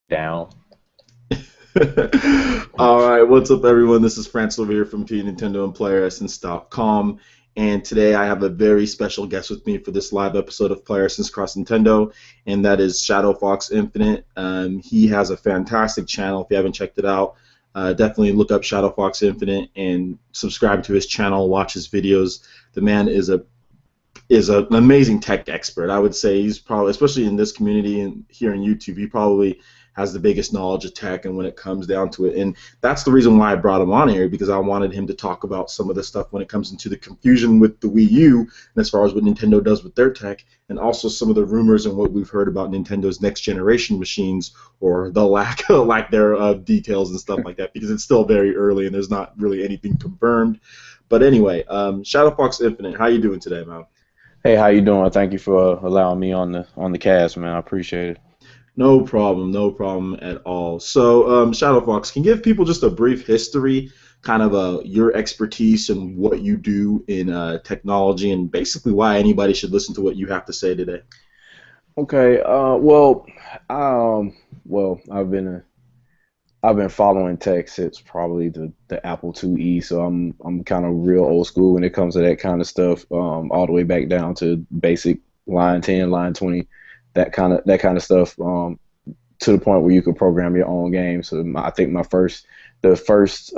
Down. All right, what's up, everyone? This is France over here from P Nintendo and PlayerEssence.com, and today I have a very special guest with me for this live episode of Player Essence Cross Nintendo, and that is Shadow Fox Infinite. He has a fantastic channel. If you haven't checked it out, definitely look up Shadow Fox Infinite and subscribe to his channel. Watch his videos. The man is an amazing tech expert. I would say he's probably, especially in this community and here in YouTube, he probably has the biggest knowledge of tech and when it comes down to it. And that's the reason why I brought him on here, because I wanted him to talk about some of the stuff when it comes into the confusion with the Wii U and as far as what Nintendo does with their tech, and also some of the rumors and what we've heard about Nintendo's next generation machines, or the lack thereof details and stuff like that, because it's still very early and there's not really anything confirmed. But anyway, Shadow Fox Infinite, how you doing today, man? Hey, how you doing? Thank you for allowing me on the cast, man. I appreciate it. No problem at all. So, Shadow Fox, can you give people just a brief history, kind of your expertise and what you do in technology, and basically why anybody should listen to what you have to say today? Okay. Um, I've been following tech since probably the Apple IIe, so I'm kind of real old school when it comes to that kind of stuff. All the way back down to basic line 10, line 20, that kind of stuff. To the point where you could program your own game. So I think the first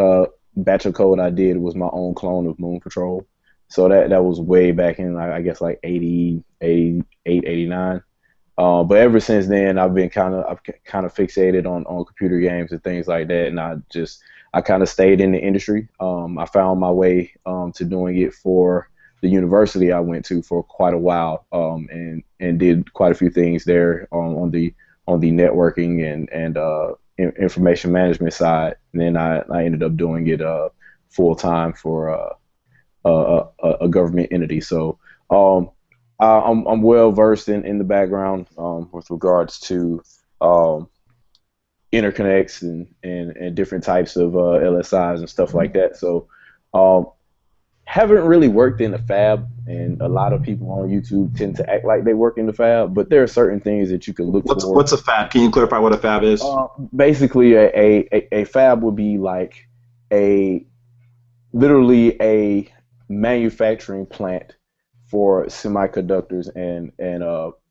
batch of code I did was my own clone of Moon Patrol. So that was way back in I guess like 80, 88, 89. But ever since then, I've kind of fixated on computer games and things like that, and I kind of stayed in the industry. I found my way to doing it for the university I went to for quite a while, and did quite a few things there on the networking and information management side. And then I ended up doing it full time for a government entity. So um, I'm well versed in the background with regards to um, interconnects and different types of LSIs and stuff like that. So um, haven't really worked in the fab, and a lot of people on YouTube tend to act like they work in the fab, but there are certain things that you can look for. What's a fab? Can you clarify what a fab is? Basically, a fab would be like a literally a manufacturing plant for semiconductors and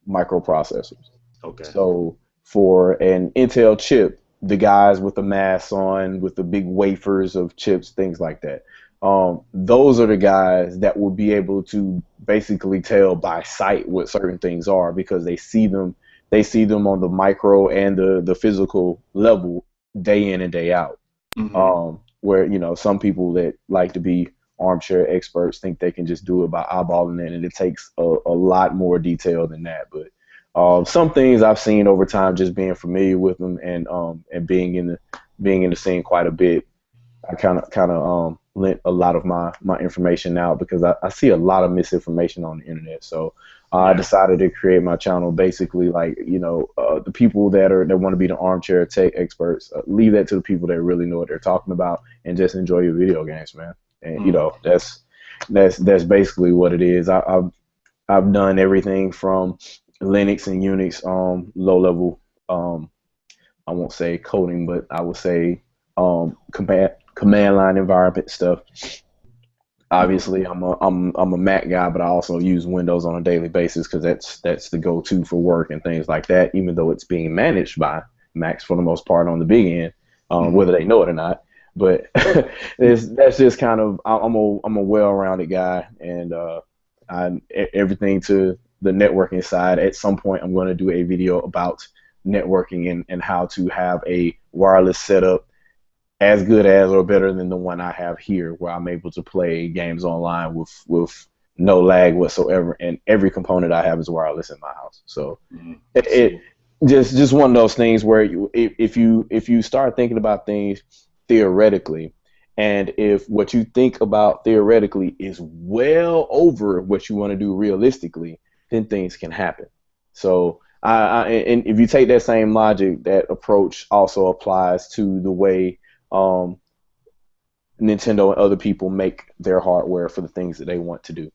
microprocessors. Okay. So for an Intel chip, the guys with the masks on, with the big wafers of chips, things like that. Those are the guys that will be able to basically tell by sight what certain things are because they see them on the micro and the physical level day in and day out. Hmm. Where some people that like to be armchair experts think they can just do it by eyeballing it, and it takes a lot more detail than that. But some things I've seen over time, just being familiar with them and being in the scene quite a bit, I kind of lent a lot of my information out because I see a lot of misinformation on the internet. So I Yeah. decided to create my channel basically like the people that want to be the armchair tech experts, leave that to the people that really know what they're talking about and just enjoy your video games, man. And Mm. that's basically what it is. I've done everything from Linux and Unix, low level, um, I won't say coding, but I would say command line environment stuff. Obviously, I'm a Mac guy, but I also use Windows on a daily basis because that's the go-to for work and things like that. Even though it's being managed by Macs for the most part on the big end, Hmm. whether they know it or not. But that's just kind of I'm a well-rounded guy, and everything to the networking side. At some point, I'm going to do a video about networking and how to have a wireless setup as good as or better than the one I have here, where I'm able to play games online with no lag whatsoever, and every component I have is wireless in my house. So Mm. I it see. just one of those things where if you start thinking about things theoretically, and if what you think about theoretically is well over what you want to do realistically, then things can happen. So and if you take that same logic, that approach also applies to the way Nintendo and other people make their hardware for the things that they want to do.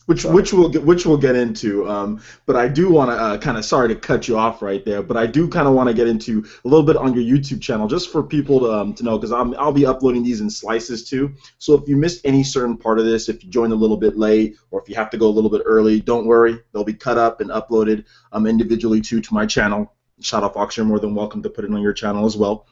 So Which we'll get into. But I do want to kind of, sorry to cut you off right there, but I do kind of want to get into a little bit on your YouTube channel, just for people to know, because I'll be uploading these in slices too. So if you missed any certain part of this, if you joined a little bit late, or if you have to go a little bit early, don't worry, they'll be cut up and uploaded individually too to my channel. Shadow Fox, you're more than welcome to put it on your channel as well.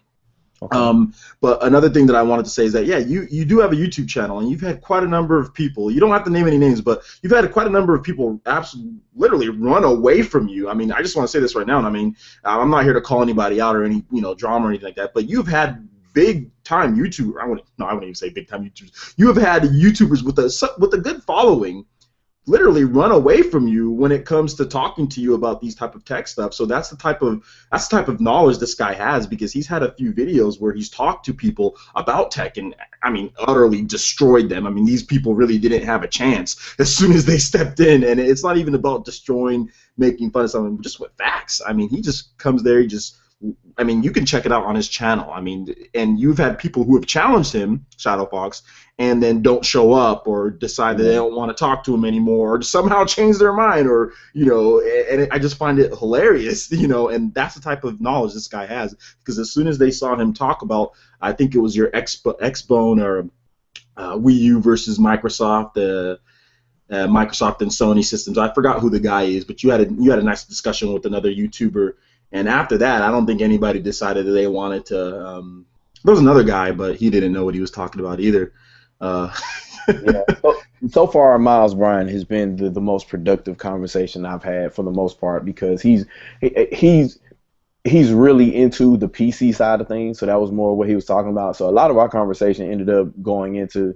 okay. But another thing that I wanted to say is that, yeah, you do have a YouTube channel, and you've had quite a number of people. You don't have to name any names, but you've had quite a number of people absolutely literally run away from you. I mean, I just want to say this right now, and I mean, I'm not here to call anybody out or any drama or anything like that, but you've had big time YouTubers. I wouldn't even say big time YouTubers. You have had YouTubers with a good following literally run away from you when it comes to talking to you about these type of tech stuff. So that's the type of knowledge this guy has, because he's had a few videos where he's talked to people about tech and, I mean, utterly destroyed them. I mean, these people really didn't have a chance as soon as they stepped in, and it's not even about destroying, making fun of someone, just with facts. I mean, he just comes there, I mean, you can check it out on his channel. I mean, and you've had people who have challenged him, Shadow Fox, and then don't show up or decide that they don't want to talk to him anymore, or somehow change their mind, or and I just find it hilarious, and that's the type of knowledge this guy has, because as soon as they saw him talk about, I think it was your Xbone or Wii U versus Microsoft, Microsoft and Sony systems. I forgot who the guy is, but you had a nice discussion with another YouTuber. And after that, I don't think anybody decided that they wanted to. There was another guy, but he didn't know what he was talking about either. Yeah. So far, Miles Bryan has been the most productive conversation I've had for the most part, because he's really into the PC side of things. So that was more what he was talking about. So a lot of our conversation ended up going into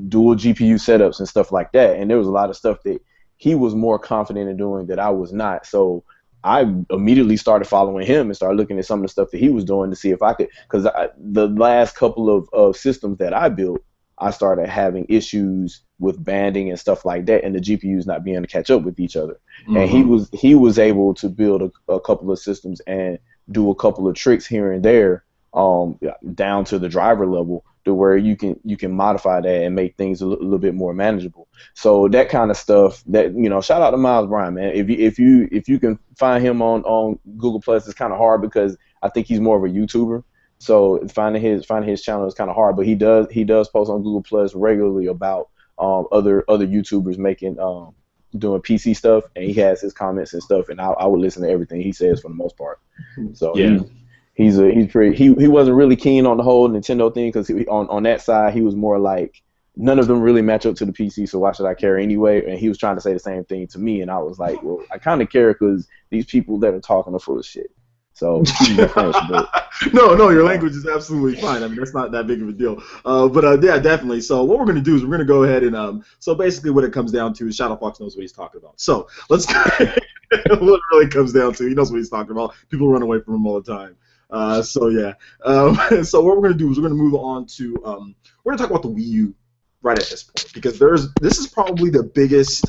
dual GPU setups and stuff like that. And there was a lot of stuff that he was more confident in doing that I was not. So I immediately started following him and started looking at some of the stuff that he was doing to see if I could, because the last couple of systems that I built, I started having issues with banding and stuff like that, and the GPUs not being able to catch up with each other. Mm-hmm. And he was able to build a couple of systems and do a couple of tricks here and there, down to the driver level, to where you can modify that and make things a little bit more manageable. So that kind of stuff, that shout out to Miles Bryan, man. If you can find him on Google Plus, it's kind of hard because I think he's more of a YouTuber. So finding his channel is kind of hard, but he does post on Google Plus regularly about other YouTubers making doing PC stuff, and he has his comments and stuff, and I would listen to everything he says for the most part. So yeah. He wasn't really keen on the whole Nintendo thing, because on that side he was more like, none of them really match up to the PC, so why should I care anyway? And he was trying to say the same thing to me, and I was like, well, I kind of care because these people that are talking are full of shit. So no, your language is absolutely fine. I mean, that's not that big of a deal. But yeah, definitely. So what we're going to do is we're going to go ahead and so basically what it comes down to is Shadow Fox knows what he's talking about. So let's what it really comes down to, he knows what he's talking about. People run away from him all the time. So yeah. So what we're going to do is we're going to move on to we're going to talk about the Wii U right at this point, because this is probably the biggest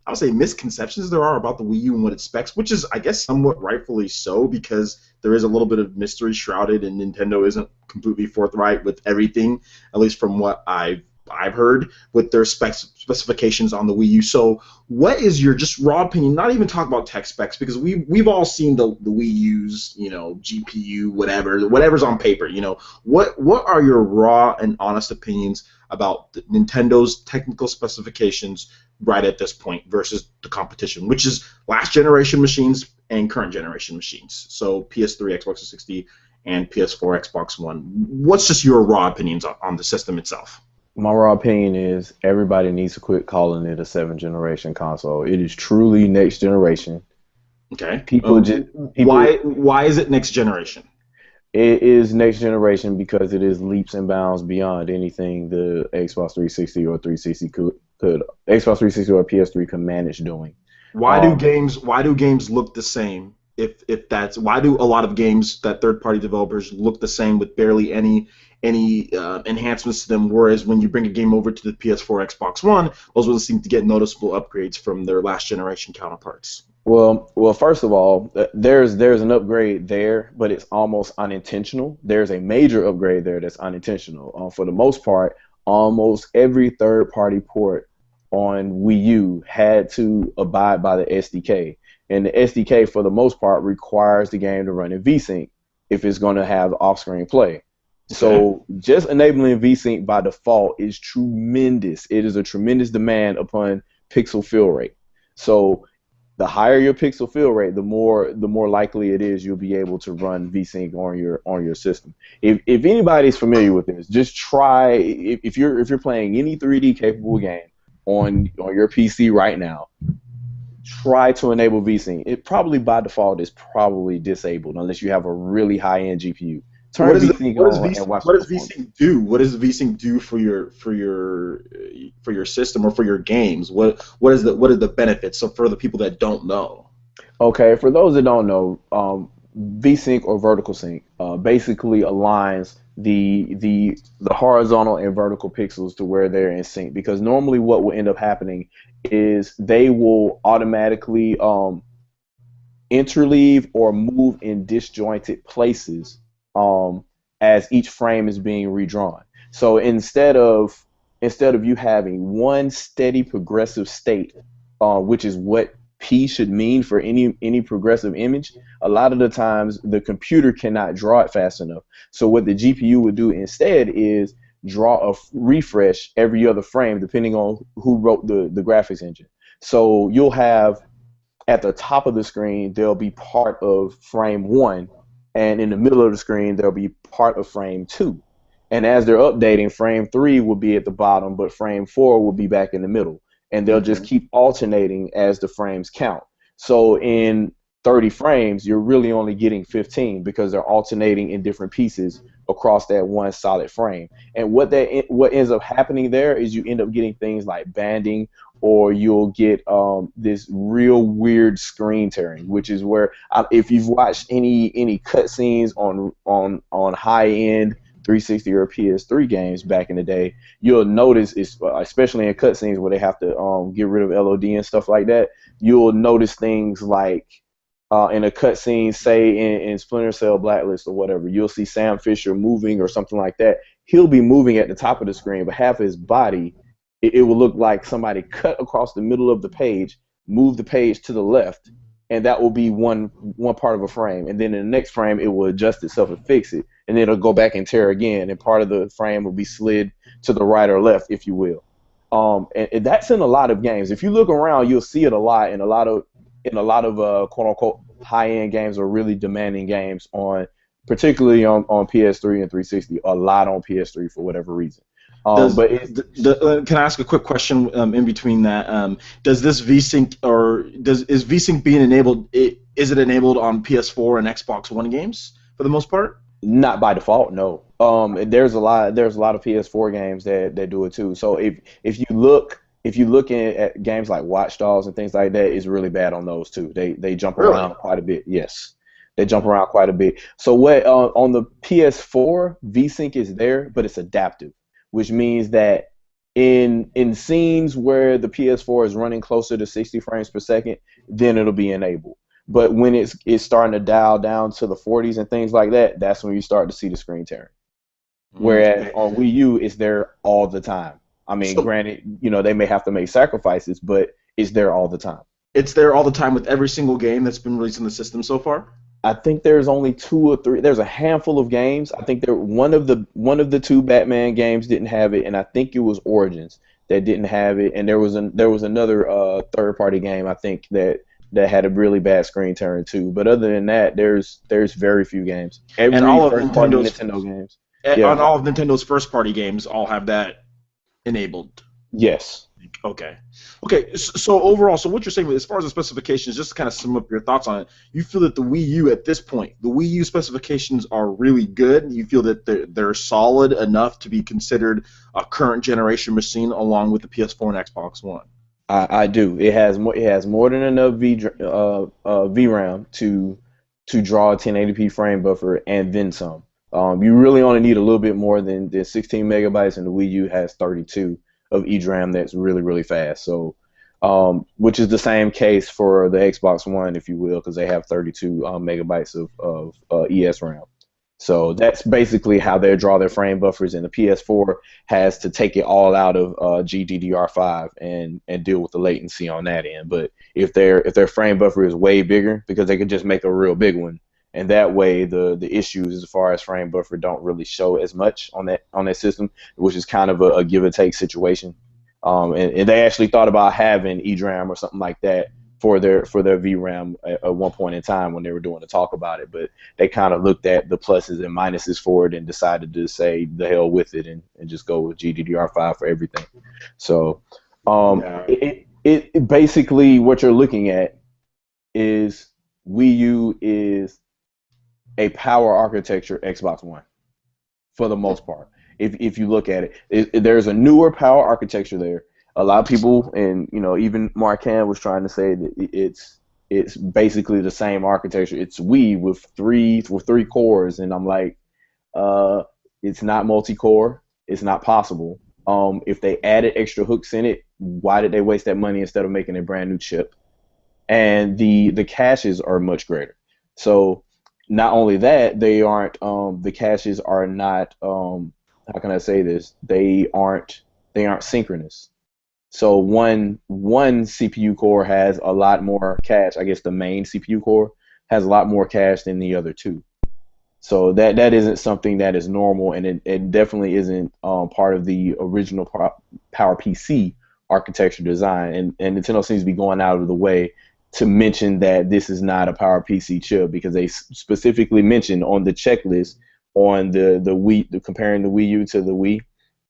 I would say misconceptions there are about the Wii U and what it specs, which is, I guess, somewhat rightfully so, because there is a little bit of mystery shrouded, and Nintendo isn't completely forthright with everything, at least from what I've heard, with their specifications on the Wii U. So what is your just raw opinion, not even talk about tech specs, because we've all seen the Wii U's, GPU, whatever's on paper, what are your raw and honest opinions about Nintendo's technical specifications right at this point versus the competition, which is last generation machines and current generation machines? So PS3, Xbox 360, and PS4, Xbox One. What's just your raw opinions on the system itself? My raw opinion is everybody needs to quit calling it a 7th generation console. It is truly next generation. Okay. Why is it next generation? It is next generation because it is leaps and bounds beyond anything the Xbox 360 or 360 could Xbox 360 or PS3 could manage doing. Why do games look the same? Why do a lot of games that third-party developers look the same with barely any enhancements to them, whereas when you bring a game over to the PS4, Xbox One, those ones seem to get noticeable upgrades from their last generation counterparts? Well, first of all, there's an upgrade there, but it's almost unintentional. There's a major upgrade there that's unintentional. For the most part, almost every third-party port on Wii U had to abide by the SDK. And the SDK, for the most part, requires the game to run in VSync if it's going to have off-screen play. Okay. So just enabling VSync by default is tremendous. It is a tremendous demand upon pixel fill rate. So the higher your pixel fill rate, the more likely it is you'll be able to run VSync on your system. If anybody's familiar with this, just try if you're playing any 3D capable game on your PC right now, try to enable VSync. It probably by default is probably disabled unless you have a really high-end GPU. Turn VSync on and watch what the does performance. VSync do? What does VSync do for your system or for your games? What is the benefits? So for the people that don't know. Okay, for those that don't know, VSync or vertical sync basically aligns the horizontal and vertical pixels to where they're in sync. Because normally, what will end up happening is they will automatically interleave or move in disjointed places as each frame is being redrawn. So instead of you having one steady progressive state, which is what P should mean for any progressive image, a lot of the times the computer cannot draw it fast enough. So what the GPU would do instead is draw a refresh every other frame, depending on who wrote the graphics engine. So you'll have at the top of the screen, there'll be part of frame one, and in the middle of the screen, there'll be part of frame two. And as they're updating, frame three will be at the bottom, but frame four will be back in the middle. And they'll just keep alternating as the frames count. So in 30 frames, you're really only getting 15 because they're alternating in different pieces across that one solid frame. And what ends up happening there is you end up getting things like banding, or you'll get this real weird screen tearing, which is where if you've watched any cutscenes on high end 360 or PS3 games back in the day, you'll notice, especially in cutscenes where they have to get rid of LOD and stuff like that, you'll notice things like in a cutscene, say in Splinter Cell Blacklist or whatever, you'll see Sam Fisher moving or something like that. He'll be moving at the top of the screen, but half his body, it will look like somebody cut across the middle of the page, move the page to the left, and that will be one part of a frame. And then in the next frame, it will adjust itself and fix it, and then it'll go back and tear again, and part of the frame will be slid to the right or left, if you will. And that's in a lot of games. If you look around, you'll see it a lot in a lot of quote unquote high end games or really demanding games particularly on PS3 and 360. A lot on PS3 for whatever reason. Can I ask a quick question in between that? Does this VSync is VSync being enabled? Is it enabled on PS4 and Xbox One games for the most part? Not by default, no. There's a lot of PS4 games that do it too. So if you look at games like Watch Dogs and things like that, it's really bad on those too. They jump around quite a bit. Yes, they jump around quite a bit. So what on the PS4, VSync is there, but it's adaptive, which means that in scenes where the PS4 is running closer to 60 frames per second, then it'll be enabled. But when it's starting to dial down to the 40s and things like that, that's when you start to see the screen tearing. Whereas on Wii U, it's there all the time. I mean, granted, they may have to make sacrifices, but it's there all the time. It's there all the time with every single game that's been released on the system so far? I think there's only 2 or 3. There's a handful of games. I think one of the 2 Batman games didn't have it, and I think it was Origins that didn't have it. And there was another third-party game, I think, that had a really bad screen tearing too. But other than that, there's very few games. And all of Nintendo games. On all of Nintendo's first-party games, all have that enabled. Yes. Okay. So overall, what you're saying as far as the specifications, just to kind of sum up your thoughts on it, you feel that the Wii U at this point, the Wii U specifications are really good. You feel that they're solid enough to be considered a current generation machine along with the PS4 and Xbox One. I do. It has more than enough VRAM to draw a 1080p frame buffer and then some. You really only need a little bit more than 16 megabytes, and the Wii U has 32 of EDRAM that's really, really fast. So, which is the same case for the Xbox One, if you will, because they have 32 megabytes of ESRAM. So that's basically how they draw their frame buffers, and the PS4 has to take it all out of GDDR5 and deal with the latency on that end. But if their frame buffer is way bigger, because they could just make a real big one, and that way the issues as far as frame buffer don't really show as much on that system, which is kind of a give and take situation. And they actually thought about having EDRAM or something like that for their VRAM at one point in time when they were doing the talk about it, but they kind of looked at the pluses and minuses for it and decided to say the hell with it and just go with GDDR5 for everything. So Yeah. it basically what you're looking at is Wii U is a power architecture Xbox One for the most part. If you look at it, there's a newer power architecture there. A lot of people, and even Marcan was trying to say that it's basically the same architecture. It's Wii with three cores, and I'm like, it's not multi-core. It's not possible. If they added extra hooks in it, why did they waste that money instead of making a brand new chip? And the caches are much greater. So not only that, they aren't the caches are not how can I say this? They aren't synchronous. So one CPU core has a lot more cache. I guess the main CPU core has a lot more cache than the other two. So that isn't something that is normal, and it definitely isn't part of the original Power PC architecture design. And Nintendo seems to be going out of the way to mention that this is not a Power PC chip, because they specifically mentioned on the checklist on the Wii, comparing the Wii U to the Wii.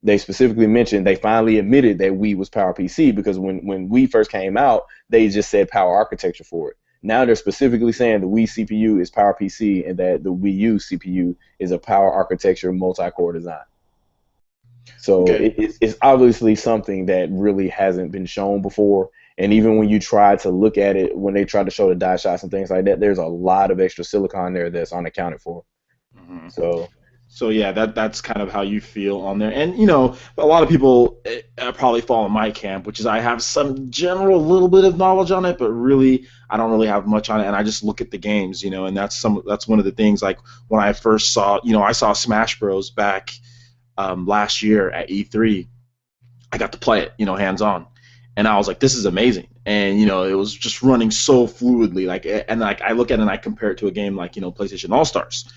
They specifically mentioned, they finally admitted that Wii was Power PC, because when Wii first came out, they just said Power Architecture for it. Now they're specifically saying the Wii CPU is Power PC and that the Wii U CPU is a Power Architecture multi-core design. So Okay. it's obviously something that really hasn't been shown before. And even when you try to look at it, when they try to show the die shots and things like that, there's a lot of extra silicon there that's unaccounted for. hmm So So yeah, that's kind of how you feel on there. And a lot of people probably fall in my camp, which is I have some general little bit of knowledge on it, but really I don't really have much on it. And I just look at the games, and that's one of the things. Like when I first saw, I saw Smash Bros back last year at E3. I got to play it, hands on, and I was like, this is amazing. And it was just running so fluidly. Like I look at it and I compare it to a game like PlayStation All Stars,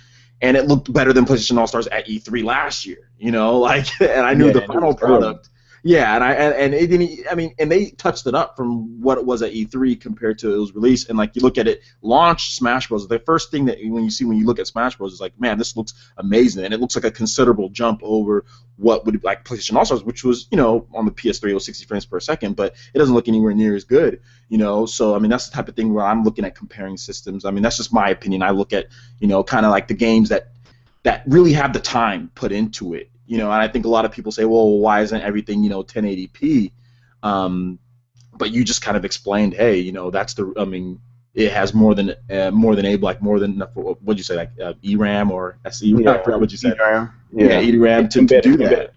and it looked better than PlayStation All Stars at E3 last year. And I knew yeah, the and it final was early. product. Yeah, and it didn't. I mean, and they touched it up from what it was at E3 compared to it was released. And like you look at it, launch Smash Bros. The first thing that when you look at Smash Bros. Is like, man, this looks amazing, and it looks like a considerable jump over what would like PlayStation All Stars, which was on the PS3 it was 60 frames per second, but it doesn't look anywhere near as good. So I mean that's the type of thing where I'm looking at comparing systems. I mean that's just my opinion. I look at kind of like the games that really have the time put into it. And I think a lot of people say, well, why isn't everything 1080p? But you just kind of explained, hey, that's the. I mean, it has more than able, like more than enough. What'd you say, like ERAM or SE? I Yeah, forgot what you said. DRAM. Yeah, Yeah, ERAM to do embedded. that.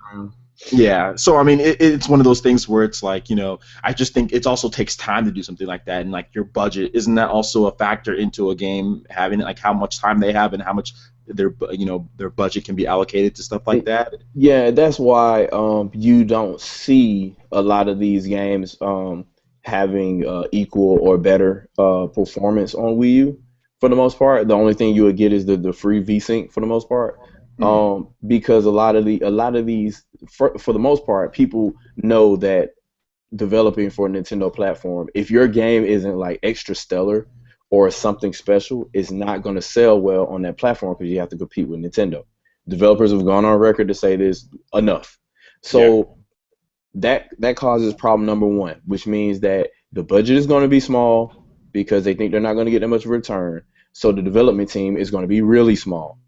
Yeah, so I mean, it's one of those things where it's like, I just think it also takes time to do something like that, and like your budget, isn't that also a factor into a game having like how much time they have and how much their budget can be allocated to stuff like that? Yeah, that's why you don't see a lot of these games having equal or better performance on Wii U for the most part. The only thing you would get is the free VSync for the most part. hmm Because a lot of these for the most part, people know that developing for a Nintendo platform, if your game isn't like extra stellar or something special, it's not going to sell well on that platform because you have to compete with Nintendo. Developers have gone on record to say this enough. Yeah. So that causes problem number one, which means that the budget is going to be small because they think they're not going to get that much return. So the development team is going to be really small,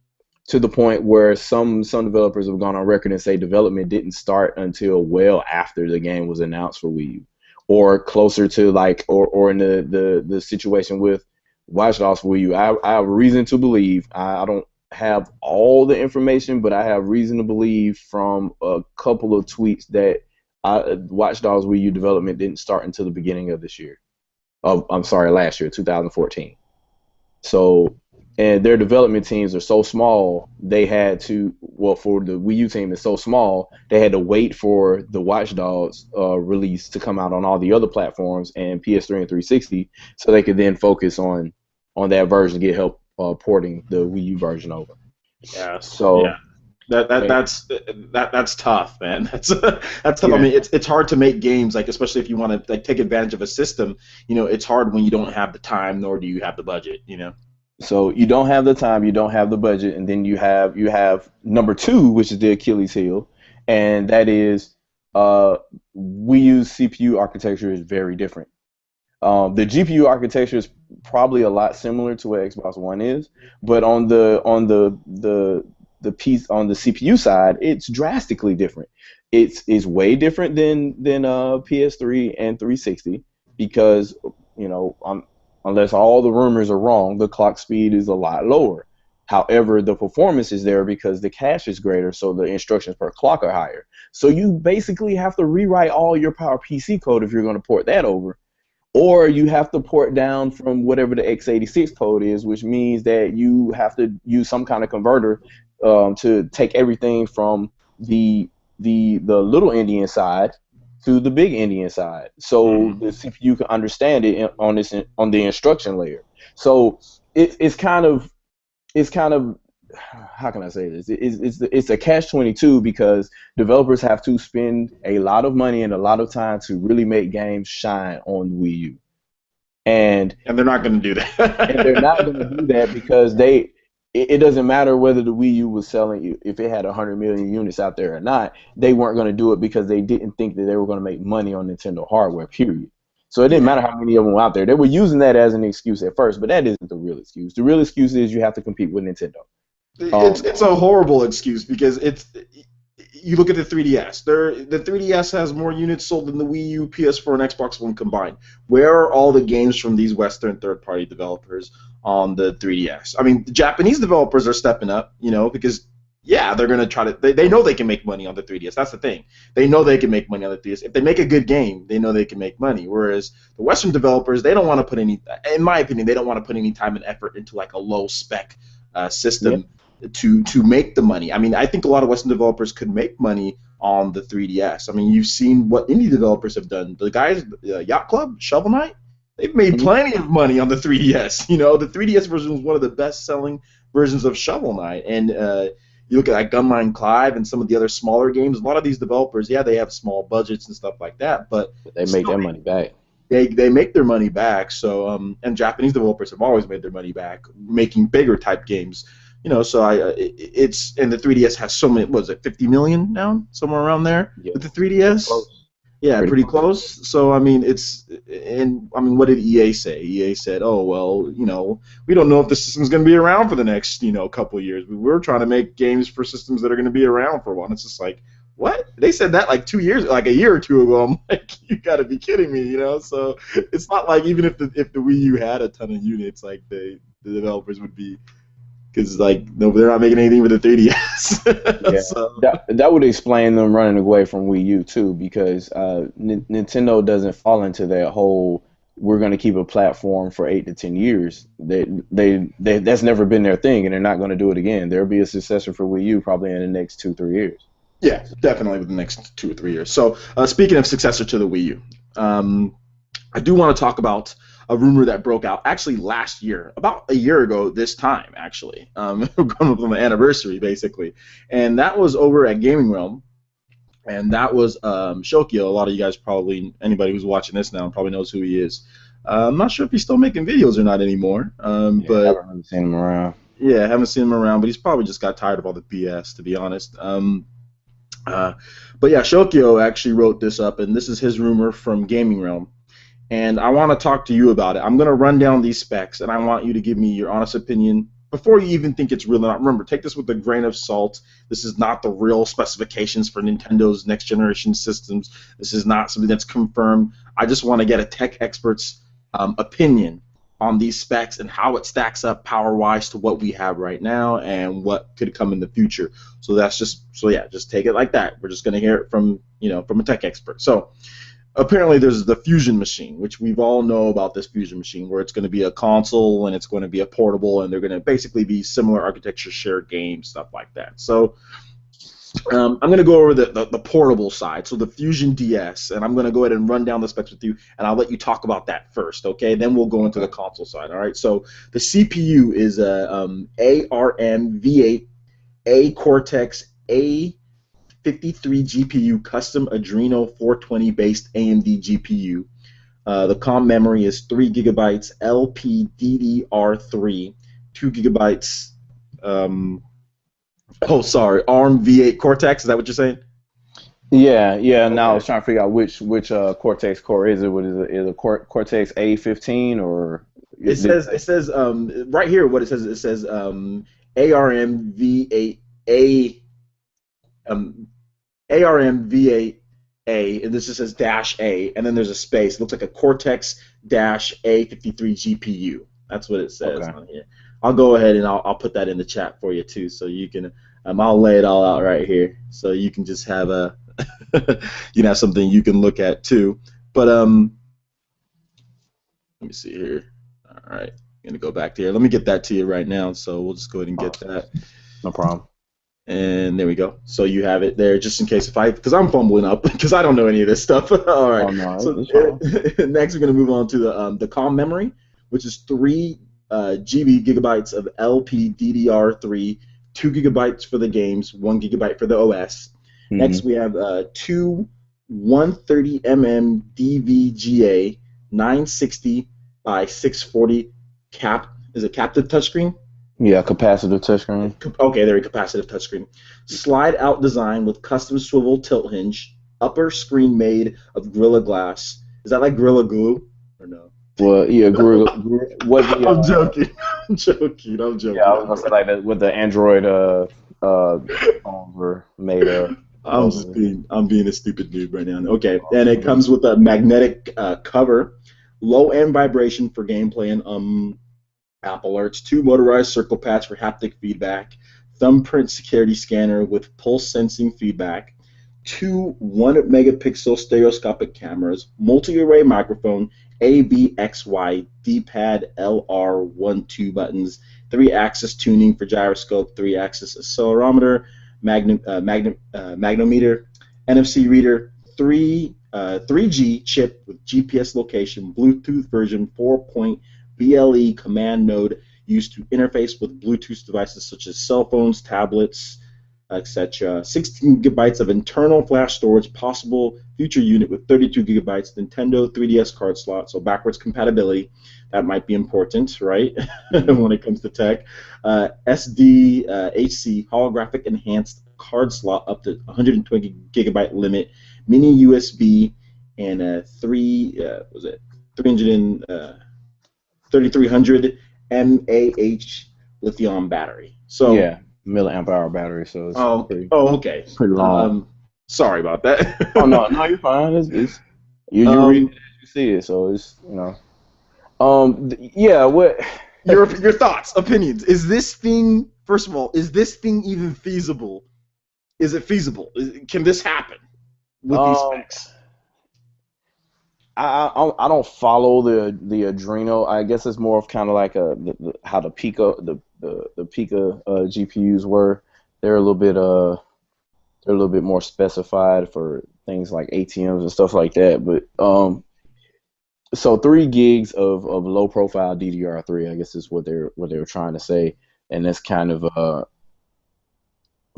to the point where some developers have gone on record and say development didn't start until well after the game was announced for Wii U, or closer to like or in the situation with Watch Dogs for Wii U. I have reason to believe, I don't have all the information, but I have reason to believe from a couple of tweets that Watch Dogs Wii U development didn't start until the beginning of this year. Oh, I'm sorry, last year, 2014. So and their development teams are so small, they had to, well, for the Wii U team, it's so small, they had to wait for the Watch Dogs release to come out on all the other platforms and PS3 and 360, so they could then focus on that version, get help porting the Wii U version over. Yeah. So that's tough, man. That's tough. Yeah. I mean, it's hard to make games, like, especially if you want to, like, take advantage of a system. You know, it's hard when you don't have the time, nor do you have the budget. You know. So you don't have the time, you don't have the budget, and then you have number two, which is the Achilles heel, and that is Wii U's CPU architecture is very different. The GPU architecture is probably a lot similar to what Xbox One is, but on the piece on the CPU side, it's drastically different. It's way different than PS3 and 360 because unless all the rumors are wrong, the clock speed is a lot lower. However, the performance is there because the cache is greater, so the instructions per clock are higher. So you basically have to rewrite all your PowerPC code if you're going to port that over. Or you have to port down from whatever the x86 code is, which means that you have to use some kind of converter to take everything from the little Indian side to the big Indian side, so the CPU can understand it on the instruction layer. So it's kind of how can I say this? It's a catch-22 because developers have to spend a lot of money and a lot of time to really make games shine on Wii U, and they're not going to do that. and they're not going to do that because it doesn't matter whether the Wii U was selling you, if it had 100 million units out there or not, they weren't going to do it because they didn't think that they were going to make money on Nintendo hardware, period. So it didn't matter how many of them were out there. They were using that as an excuse at first, but that isn't the real excuse. The real excuse is you have to compete with Nintendo. It's a horrible excuse because you look at the 3DS. The 3DS has more units sold than the Wii U, PS4, and Xbox One combined. Where are all the games from these Western third-party developers on the 3DS? I mean, the Japanese developers are stepping up, because they're going to try to. They know they can make money on the 3DS. That's the thing. They know they can make money on the 3DS. If they make a good game, they know they can make money. Whereas the Western developers, they don't want to put any. In my opinion, they don't want to put any time and effort into like a low spec system. Yep. To make the money. I mean, I think a lot of Western developers could make money on the 3DS. I mean, you've seen what indie developers have done. The guys, Yacht Club, Shovel Knight, they've made plenty of money on the 3DS. The 3DS version was one of the best-selling versions of Shovel Knight. And you look at like Gunline Clive and some of the other smaller games. A lot of these developers, they have small budgets and stuff like that, but they make their money back. They make their money back. So and Japanese developers have always made their money back making bigger type games. So it's and the 3DS has so many. What is it, 50 million now, somewhere around there with the 3DS? Close. Yeah, pretty close. So I mean, what did EA say? EA said, "Oh well, we don't know if the system's going to be around for the next couple of years. We're trying to make games for systems that are going to be around for a while." And it's just like, what? They said that like 2 years, like a year or two ago. I'm like, you got to be kidding me, So it's not like even if the Wii U had a ton of units, like the developers would be. Because no, they're not making anything with the 3DS. Yeah, So. that would explain them running away from Wii U too, because Nintendo doesn't fall into that whole we're going to keep a platform for 8 to 10 years. They that's never been their thing, and they're not going to do it again. There'll be a successor for Wii U probably in the next 2-3 years. Yeah, definitely within the next 2 or 3 years. So speaking of successor to the Wii U, I do want to talk about a rumor that broke out actually last year, about a year ago this time, actually. Going up on the anniversary, basically. And that was over at Gaming Realm. And that was Shokyo. A lot of you guys probably, anybody who's watching this now probably knows who he is. I'm not sure if he's still making videos or not anymore. But I haven't really seen him around. Yeah, I haven't seen him around, but he's probably just got tired of all the BS, to be honest. But yeah, Shokyo actually wrote this up, and this is his rumor from Gaming Realm. And I want to talk to you about it. I'm going to run down these specs, and I want you to give me your honest opinion before you even think it's real or not. Remember, take this with a grain of salt. This is not the real specifications for Nintendo's next-generation systems. This is not something that's confirmed. I just want to get a tech expert's opinion on these specs and how it stacks up power-wise to what we have right now and what could come in the future. So just take it like that. We're just going to hear it from a tech expert. So apparently there's the Fusion machine, which we've all know about this Fusion machine, where it's going to be a console and it's going to be a portable, and they're going to basically be similar architecture, share games, stuff like that. So I'm going to go over the portable side, so the Fusion DS, and I'm going to go ahead and run down the specs with you, and I'll let you talk about that first, okay? Then we'll go into the console side, all right? So the CPU is a ARM V8A Cortex A53 GPU custom Adreno 420 based AMD GPU. The COM memory is 3 gigabytes LPDDR3, 2 gigabytes. Oh, sorry, ARM V8 Cortex. Is that what you're saying? Yeah. Okay. Now I was trying to figure out which Cortex core is it. What is it? Is it Cortex A15 or? It says right here what it says. It says ARM V8 ARM V8A, and this just says dash A, and then there's a space. It looks like a Cortex dash A53 GPU. That's what it says on here. I'll go ahead and I'll put that in the chat for you too, so you can. I'll lay it all out right here, so you can just have a you can have something you can look at too. But let me see here. All right, I'm gonna go back to here. Let me get that to you right now. So we'll just go ahead and get that. No problem. And there we go. So you have it there, just in case because I'm fumbling up because I don't know any of this stuff. All right. Oh, no, so next we're gonna move on to the COM memory, which is 3 gigabytes of LPDDR3, 2 gigabytes for the games, 1 gigabyte for the OS. Mm-hmm. Next we have 2 130mm DVGA 960 by 640 captive touchscreen? Yeah, capacitive touchscreen. Okay, there, capacitive touchscreen. Slide-out design with custom swivel tilt hinge. Upper screen made of Gorilla Glass. Is that like Gorilla Glue or no? Well, yeah, Gorilla. I'm joking. I'm joking. Yeah, I was gonna say like that with the Android phones were made of. I'm being a stupid dude right now. Okay, and it comes with a magnetic cover, low end vibration for gameplay and app alerts, 2 motorized circle pads for haptic feedback, thumbprint security scanner with pulse sensing feedback, 2 1-megapixel stereoscopic cameras, multi-array microphone, ABXY, D-pad, LR12 buttons, 3-axis tuning for gyroscope, 3-axis accelerometer, magnometer, NFC reader, 3G chip with GPS location, Bluetooth version 4. BLE command node used to interface with Bluetooth devices such as cell phones, tablets, etc. 16 gigabytes of internal flash storage, possible future unit with 32 gigabytes, Nintendo 3DS card slot, so backwards compatibility. That might be important, right, when it comes to tech. SDHC, holographic enhanced card slot up to 120 gigabyte limit, mini USB, and a 3300 mAh lithium battery. So yeah, milliamp hour battery. So it's okay, pretty long. Sorry about that. Oh no, you're fine. You read it as you see it, so it's yeah. What your thoughts, opinions? Is this thing, first of all, is this thing even feasible? Is it feasible? Can this happen with these specs? I don't follow the Adreno. I guess it's more of kind of like how the Pico GPUs were. They're a little bit more specified for things like ATMs and stuff like that. But so 3 gigs of low profile DDR3, I guess is what they were trying to say, and that's kind of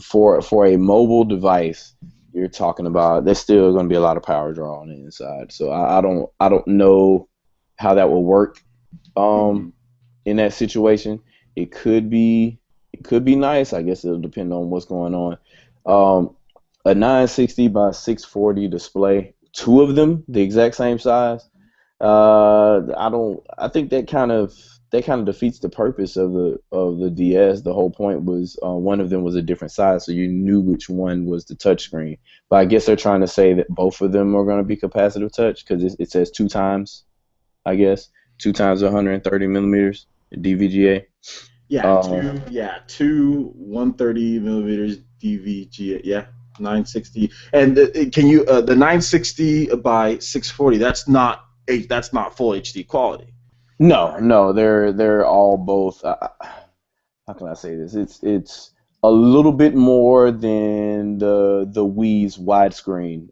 for a mobile device. You're talking about there's still going to be a lot of power draw on the inside, so I don't know how that will work in that situation. It could be nice. I guess it'll depend on what's going on. A 960 by 640 display, 2 of them the exact same size. I think that kind of defeats the purpose of the DS. The whole point was one of them was a different size, so you knew which one was the touchscreen. But I guess they're trying to say that both of them are going to be capacitive touch because it says 2 times, I guess, 2 times 130 millimeters DVGA. Yeah, two 130 millimeters DVGA. Yeah. 960. And can you the 960 by 640? That's not full HD quality. No, no, they're all both. How can I say this? It's a little bit more than the Wii's widescreen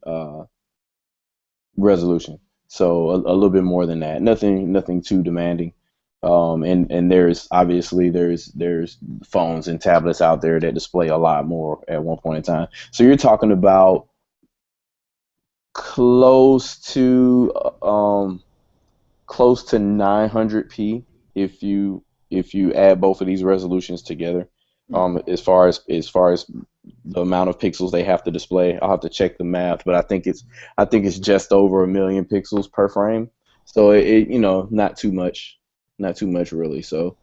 resolution. So a little bit more than that. Nothing too demanding. And there's obviously there's phones and tablets out there that display a lot more at one point in time. So you're talking about close to close to 900p if you add both of these resolutions together. As far as the amount of pixels they have to display, I'll have to check the math, but I think it's just over 1 million pixels per frame. So not too much, really. So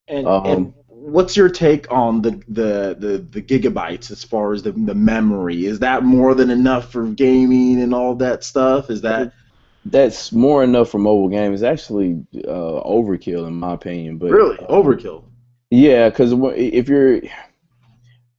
And what's your take on the gigabytes as far as the memory? Is that more than enough for gaming and all that stuff? Is that that's more enough for mobile games. It's actually overkill in my opinion, but really overkill? yeah, because if you're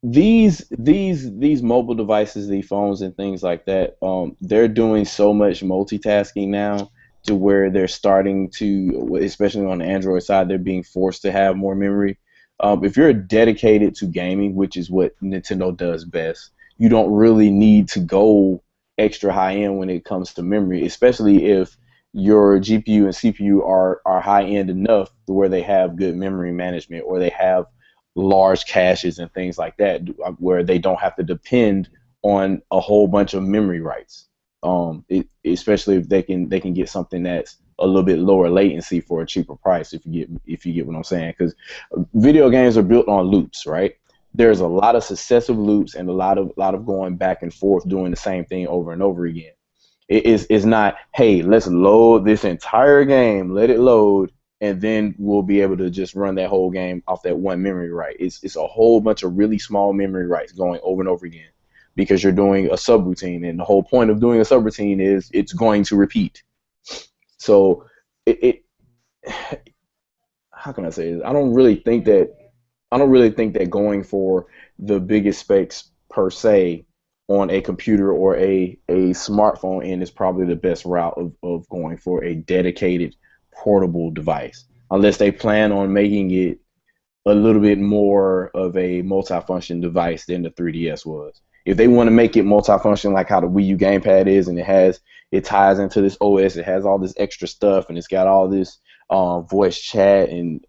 these mobile devices, these phones and things like that, they're doing so much multitasking now to where they're starting to, especially on the Android side, they're being forced to have more memory. If you're dedicated to gaming, which is what Nintendo does best, you don't really need to go extra high end when it comes to memory, especially if your GPU and CPU are high end enough to where they have good memory management or they have large caches and things like that, where they don't have to depend on a whole bunch of memory rights. Especially if they can get something that's a little bit lower latency for a cheaper price. If you get what I'm saying, because video games are built on loops, right? There's a lot of successive loops and a lot of going back and forth doing the same thing over and over again. It's not, hey, let's load this entire game, let it load, and then we'll be able to just run that whole game off that one memory right. It's a whole bunch of really small memory rights going over and over again because you're doing a subroutine, and the whole point of doing a subroutine is it's going to repeat. So it how can I say this? I don't really think that going for the biggest specs per se on a computer or a smartphone end is probably the best route of going for a dedicated portable device, unless they plan on making it a little bit more of a multifunction device than the 3DS was. If they want to make it multifunction like how the Wii U gamepad is, and it ties into this OS, it has all this extra stuff, and it's got all this voice chat and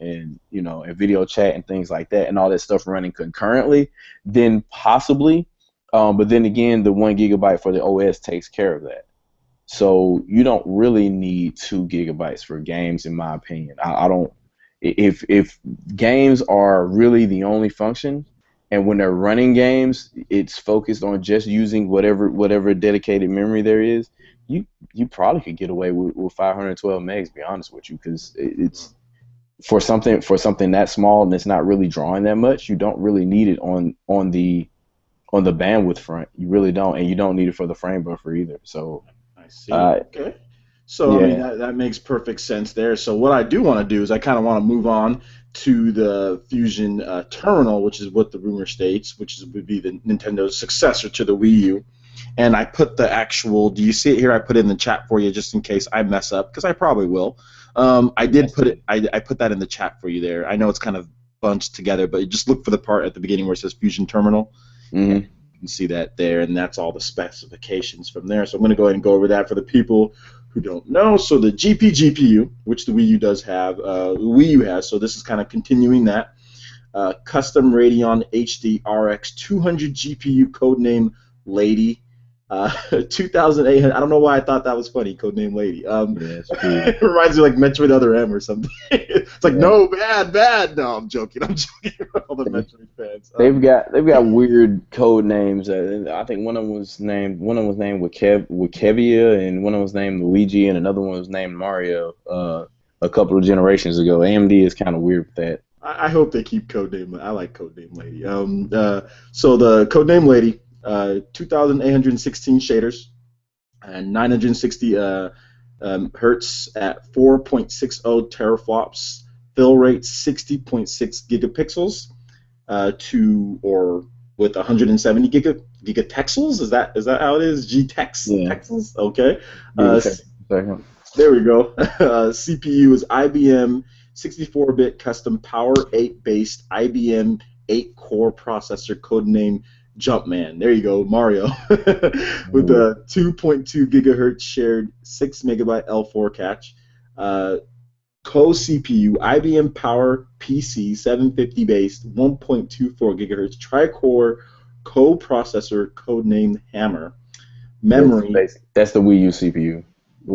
video chat and things like that, and all that stuff running concurrently, then possibly. But then again, the 1 GB for the OS takes care of that. So you don't really need 2 GB for games, in my opinion. I don't. If games are really the only function, and when they're running games, it's focused on just using whatever dedicated memory there is. You probably could get away with 512 megs. To be honest with you, because it's for something that small and it's not really drawing that much. You don't really need it on the bandwidth front. You really don't, and you don't need it for the frame buffer either. So I see. Okay. So, yeah. I mean, that makes perfect sense there. So what I do want to do is I kind of want to move on to the Fusion Terminal, which is what the rumor states, would be the Nintendo's successor to the Wii U. And I put the actual, do you see it here? I put it in the chat for you just in case I mess up, because I probably will. I did put it, I put that in the chat for you there. I know it's kind of bunched together, but just look for the part at the beginning where it says Fusion Terminal. Mm-hmm. And you can see that there, and that's all the specifications from there. So I'm going to go ahead and go over that for the people who don't know. So the GPU, which the Wii U does have, the Wii U has, so this is kind of continuing that. Custom Radeon HD RX 200 GPU, codename Lady. 2,800. I don't know why I thought that was funny. Codename Lady. It reminds me like Metroid Other M or something. It's like no, bad. No, I'm joking. I'm joking. All the Metroid fans. They've got weird code names. I think one of them was named Wikevia, and one of them was named Luigi, and another one was named Mario. A couple of generations ago. AMD is kind of weird with that. I hope they keep codename. I like codename Lady. So the codename Lady. 2,816 shaders and 960 hertz at 4.60 teraflops, fill rate 60.6 gigapixels, or with 170 gigatexels. Is that how it is? Yeah. Texels? Okay. Give Uh, it a second. there we go. CPU is IBM 64-bit custom Power 8 based IBM 8 core processor, codename Jumpman. There you go, Mario, with Ooh. a 2.2 gigahertz shared 6 megabyte L4 cache. Uh, Co-CPU, IBM Power PC 750 based 1.24 gigahertz tri-core co-processor codenamed Hammer. That's Memory. basic. That's the Wii U CPU.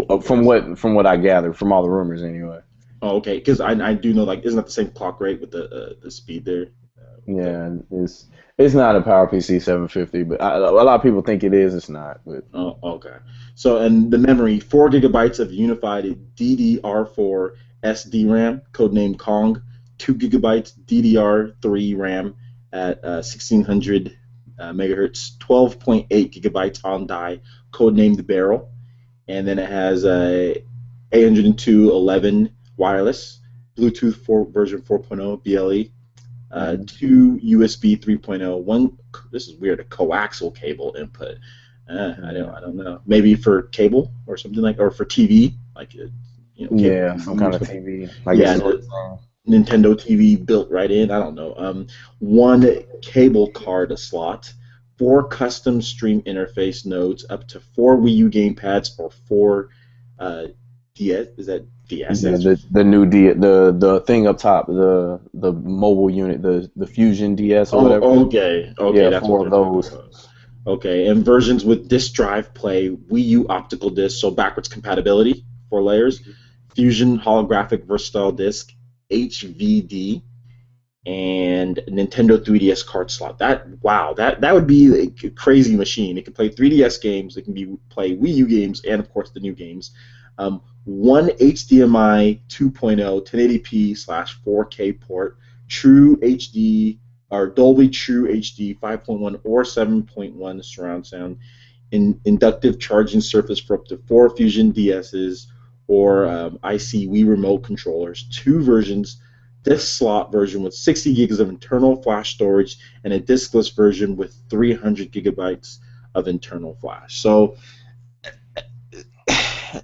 Okay. From what I gathered from all the rumors anyway. Oh, okay. Because I do know, like, isn't that the same clock rate with the speed there? With the, Yeah, it's not a PowerPC 750, but a lot of people think it is. It's not, but oh, okay. So, and the memory, 4 gigabytes of unified DDR4 SDRAM, codenamed Kong, 2 gigabytes DDR3 RAM at 1600 megahertz, 12.8 gigabytes on die, codenamed Barrel, and then it has a 802.11 wireless, Bluetooth 4, version 4.0 BLE, Mhm. two USB 3.0, one. This is weird. A coaxial cable input. I don't know. Maybe for cable or something like, or for TV, like cable Yeah, some TV or kind of something. TV, I guess Yeah, is what the it's saying. Nintendo TV built right in. I don't know. One cable card slot, four custom stream interface nodes, up to four Wii U gamepads or four uh, DS. Is that Yeah, DSs? the new the thing up top, the mobile unit, the Fusion DS or whatever. Oh, okay, okay, Yeah, that's what four of they're talking those. about. Okay, and versions with disk drive play, Wii U optical disc, so backwards compatibility, 4 layers, Fusion holographic versatile disc, HVD, and Nintendo 3DS card slot. That would be a crazy machine. It can play 3DS games, it can play Wii U games, and of course the new games. One HDMI 2.0 1080p slash 4K port, True HD or Dolby True HD 5.1 or 7.1 surround sound, inductive charging surface for up to four Fusion DSs or IC Wii remote controllers. Two versions: disk slot version with 60 gigs of internal flash storage and a diskless version with 300 gigabytes of internal flash. So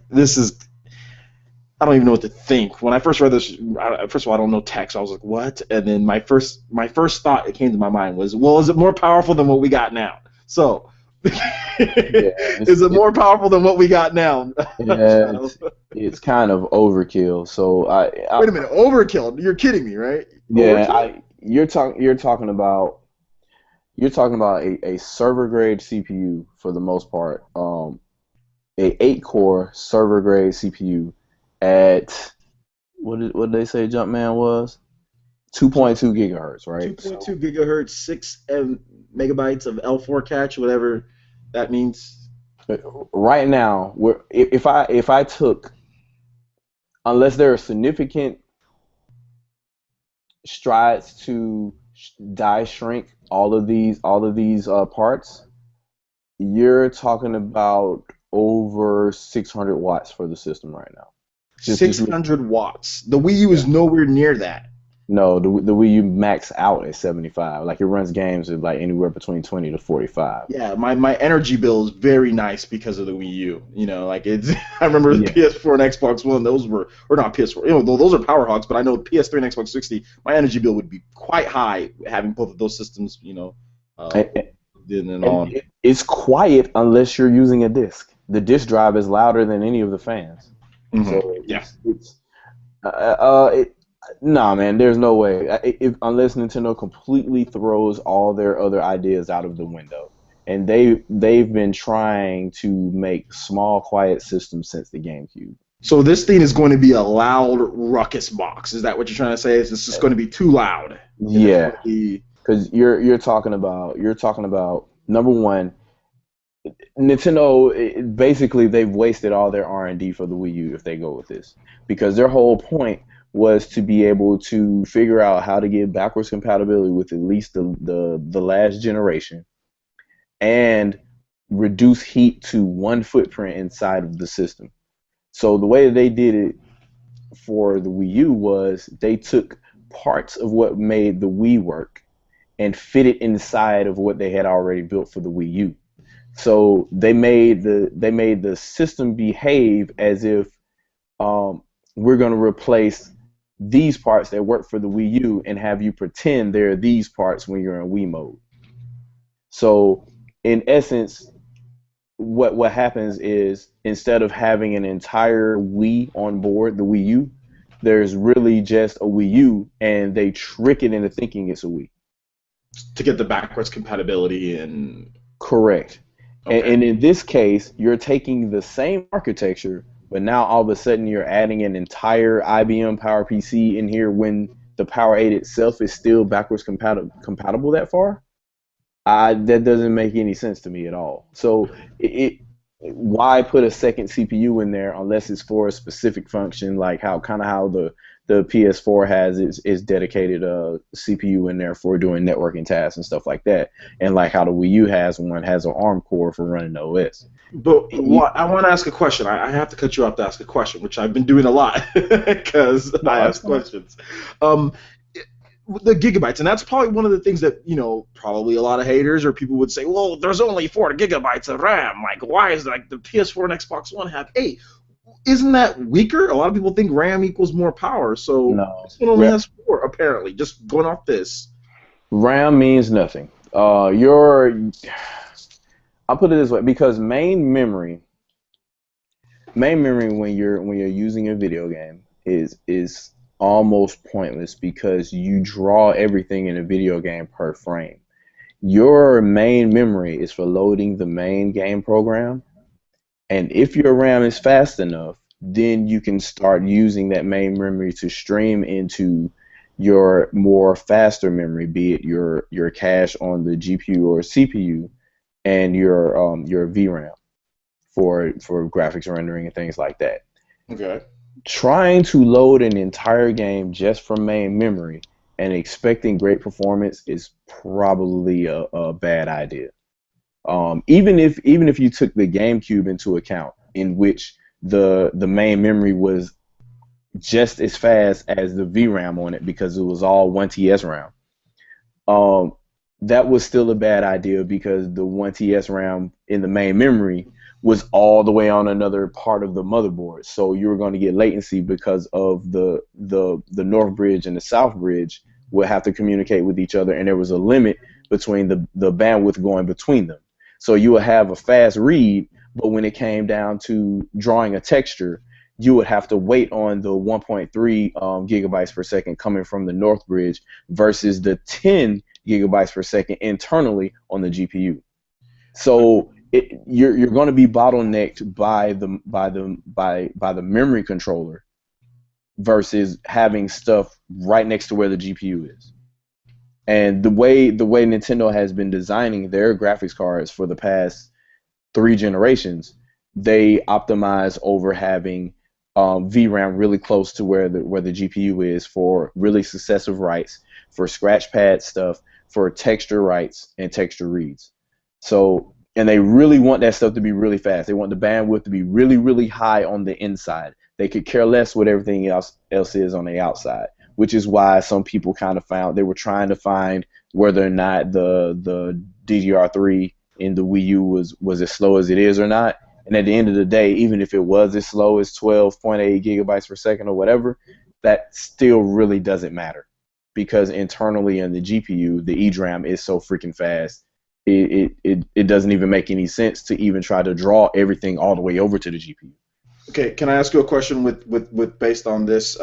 this is, I don't even know what to think. When I first read this, first of all, I don't know text. I was like, "What?" And then my first thought that came to my mind was, "Well, is it more powerful than what we got now?" So, Yeah, is it more powerful than what we got now? yeah, Shadow. it's kind of overkill. So Wait a minute, overkill? You're kidding me, right? yeah, Overkill? you're talking about a server grade CPU for the most part. A 8 core server grade CPU at what did they say Jumpman was? Two 2.2 gigahertz, two right? point two So gigahertz, 6 megabytes of L4 cache, whatever that means. right now, if I took, unless there are significant strides to die shrink all of these parts, you're talking about over 600 watts for the system right now. Just 600 watts. The Wii U yeah. is nowhere near that. No, the Wii U max out at 75. Like it runs games at like anywhere between 20 to 45. Yeah, my energy bill is very nice because of the Wii U. Like it's. I remember the Yeah. PS4 and Xbox One; those were, or not PS4. Those are power hogs. But I know PS3 and Xbox 60, my energy bill would be quite high having both of those systems. Uh, And, in and and on. it's quiet unless you're using a disc. The disc drive is louder than any of the fans. So Yeah. it's uh, uh it, nah, man. There's no way. Unless Nintendo completely throws all their other ideas out of the window, and they've been trying to make small, quiet systems since the GameCube. So this thing is going to be a loud ruckus box. Is that what you're trying to say? Is this just going to be too loud? And it's going Yeah, to be. because you're talking about number one, Nintendo. Basically, they've wasted all their R&D for the Wii U if they go with this, because their whole point was to be able to figure out how to get backwards compatibility with at least the last generation and reduce heat to one footprint inside of the system. So the way that they did it for the Wii U was they took parts of what made the Wii work and fit it inside of what they had already built for the Wii U. So they made the system behave as if we're going to replace these parts that work for the Wii U and have you pretend they're these parts when you're in Wii mode. So in essence, what happens is instead of having an entire Wii on board the Wii U, there's really just a Wii U, and they trick it into thinking it's a Wii. To get the backwards compatibility and Correct. And, okay. and in this case, you're taking the same architecture, but now all of a sudden you're adding an entire IBM Power PC in here when the Power 8 itself is still backwards compatible that far. That doesn't make any sense to me at all. So why put a second CPU in there unless it's for a specific function, like how the PS4 has its dedicated CPU in there for doing networking tasks and stuff like that, and like how the Wii U has an ARM core for running the OS. But what, I want to ask a question. I have to cut you off to ask a question, which I've been doing a lot because I No, that's ask fine. questions. Um, the gigabytes, and that's probably one of the things that probably a lot of haters or people would say, well, there's only 4 gigabytes of RAM. Like, why is like the PS4 and Xbox One have 8? Isn't that weaker? A lot of people think RAM equals more power, so No. this one only has 4 apparently. Just going off this. RAM means nothing. I'll put it this way, because main memory when you're using a video game is almost pointless because you draw everything in a video game per frame. Your main memory is for loading the main game program, and if your RAM is fast enough, then you can start using that main memory to stream into your more faster memory, be it your cache on the GPU or CPU, and your VRAM for graphics rendering and things like that. Okay. Trying to load an entire game just from main memory and expecting great performance is probably a bad idea. Even if you took the GameCube into account, in which the main memory was just as fast as the VRAM on it because it was all 1TS RAM, um, that was still a bad idea because the 1TS RAM in the main memory was all the way on another part of the motherboard. So you were going to get latency because of the north bridge and the south bridge would have to communicate with each other, and there was a limit between the bandwidth going between them. So you would have a fast read, but when it came down to drawing a texture, you would have to wait on the 1.3 gigabytes per second coming from the north bridge versus the 10 gigabytes per second internally on the GPU. So you're going to be bottlenecked by the memory controller versus having stuff right next to where the GPU is. And the way Nintendo has been designing their graphics cards for the past 3 generations, they optimize over having VRAM really close to where the GPU is for really successive writes, for scratch pad stuff, for texture writes and texture reads. So, and they really want that stuff to be really fast. They want the bandwidth to be really, really high on the inside. They could care less what everything else is on the outside, which is why some people kind of found they were trying to find whether or not the DDR3 in the Wii U was as slow as it is or not. And at the end of the day, even if it was as slow as 12.8 gigabytes per second or whatever, that still really doesn't matter because internally in the GPU, the EDRAM is so freaking fast. It doesn't even make any sense to even try to draw everything all the way over to the GPU. Okay, can I ask you a question with based on this,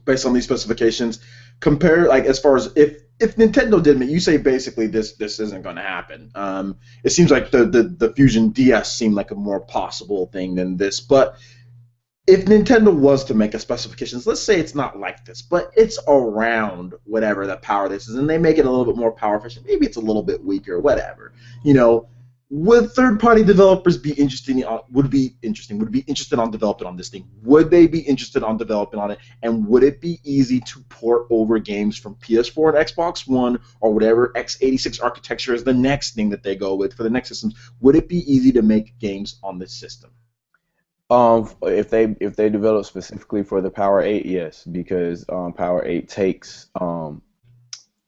based on these specifications? Compare, like, as far as if Nintendo did it, you say basically this isn't going to happen. It seems like the Fusion DS seemed like a more possible thing than this, but if Nintendo was to make a specifications, let's say it's not like this, but it's around whatever the power this is, and they make it a little bit more power efficient, maybe it's a little bit weaker, whatever. You know, would third-party developers be interested? Would be interested on developing on this thing? Would they be interested on developing on it? And would it be easy to port over games from PS4 and Xbox One or whatever x86 architecture is the next thing that they go with for the next systems? Would it be easy to make games on this system? If they develop specifically for the Power 8, yes, because Power 8 takes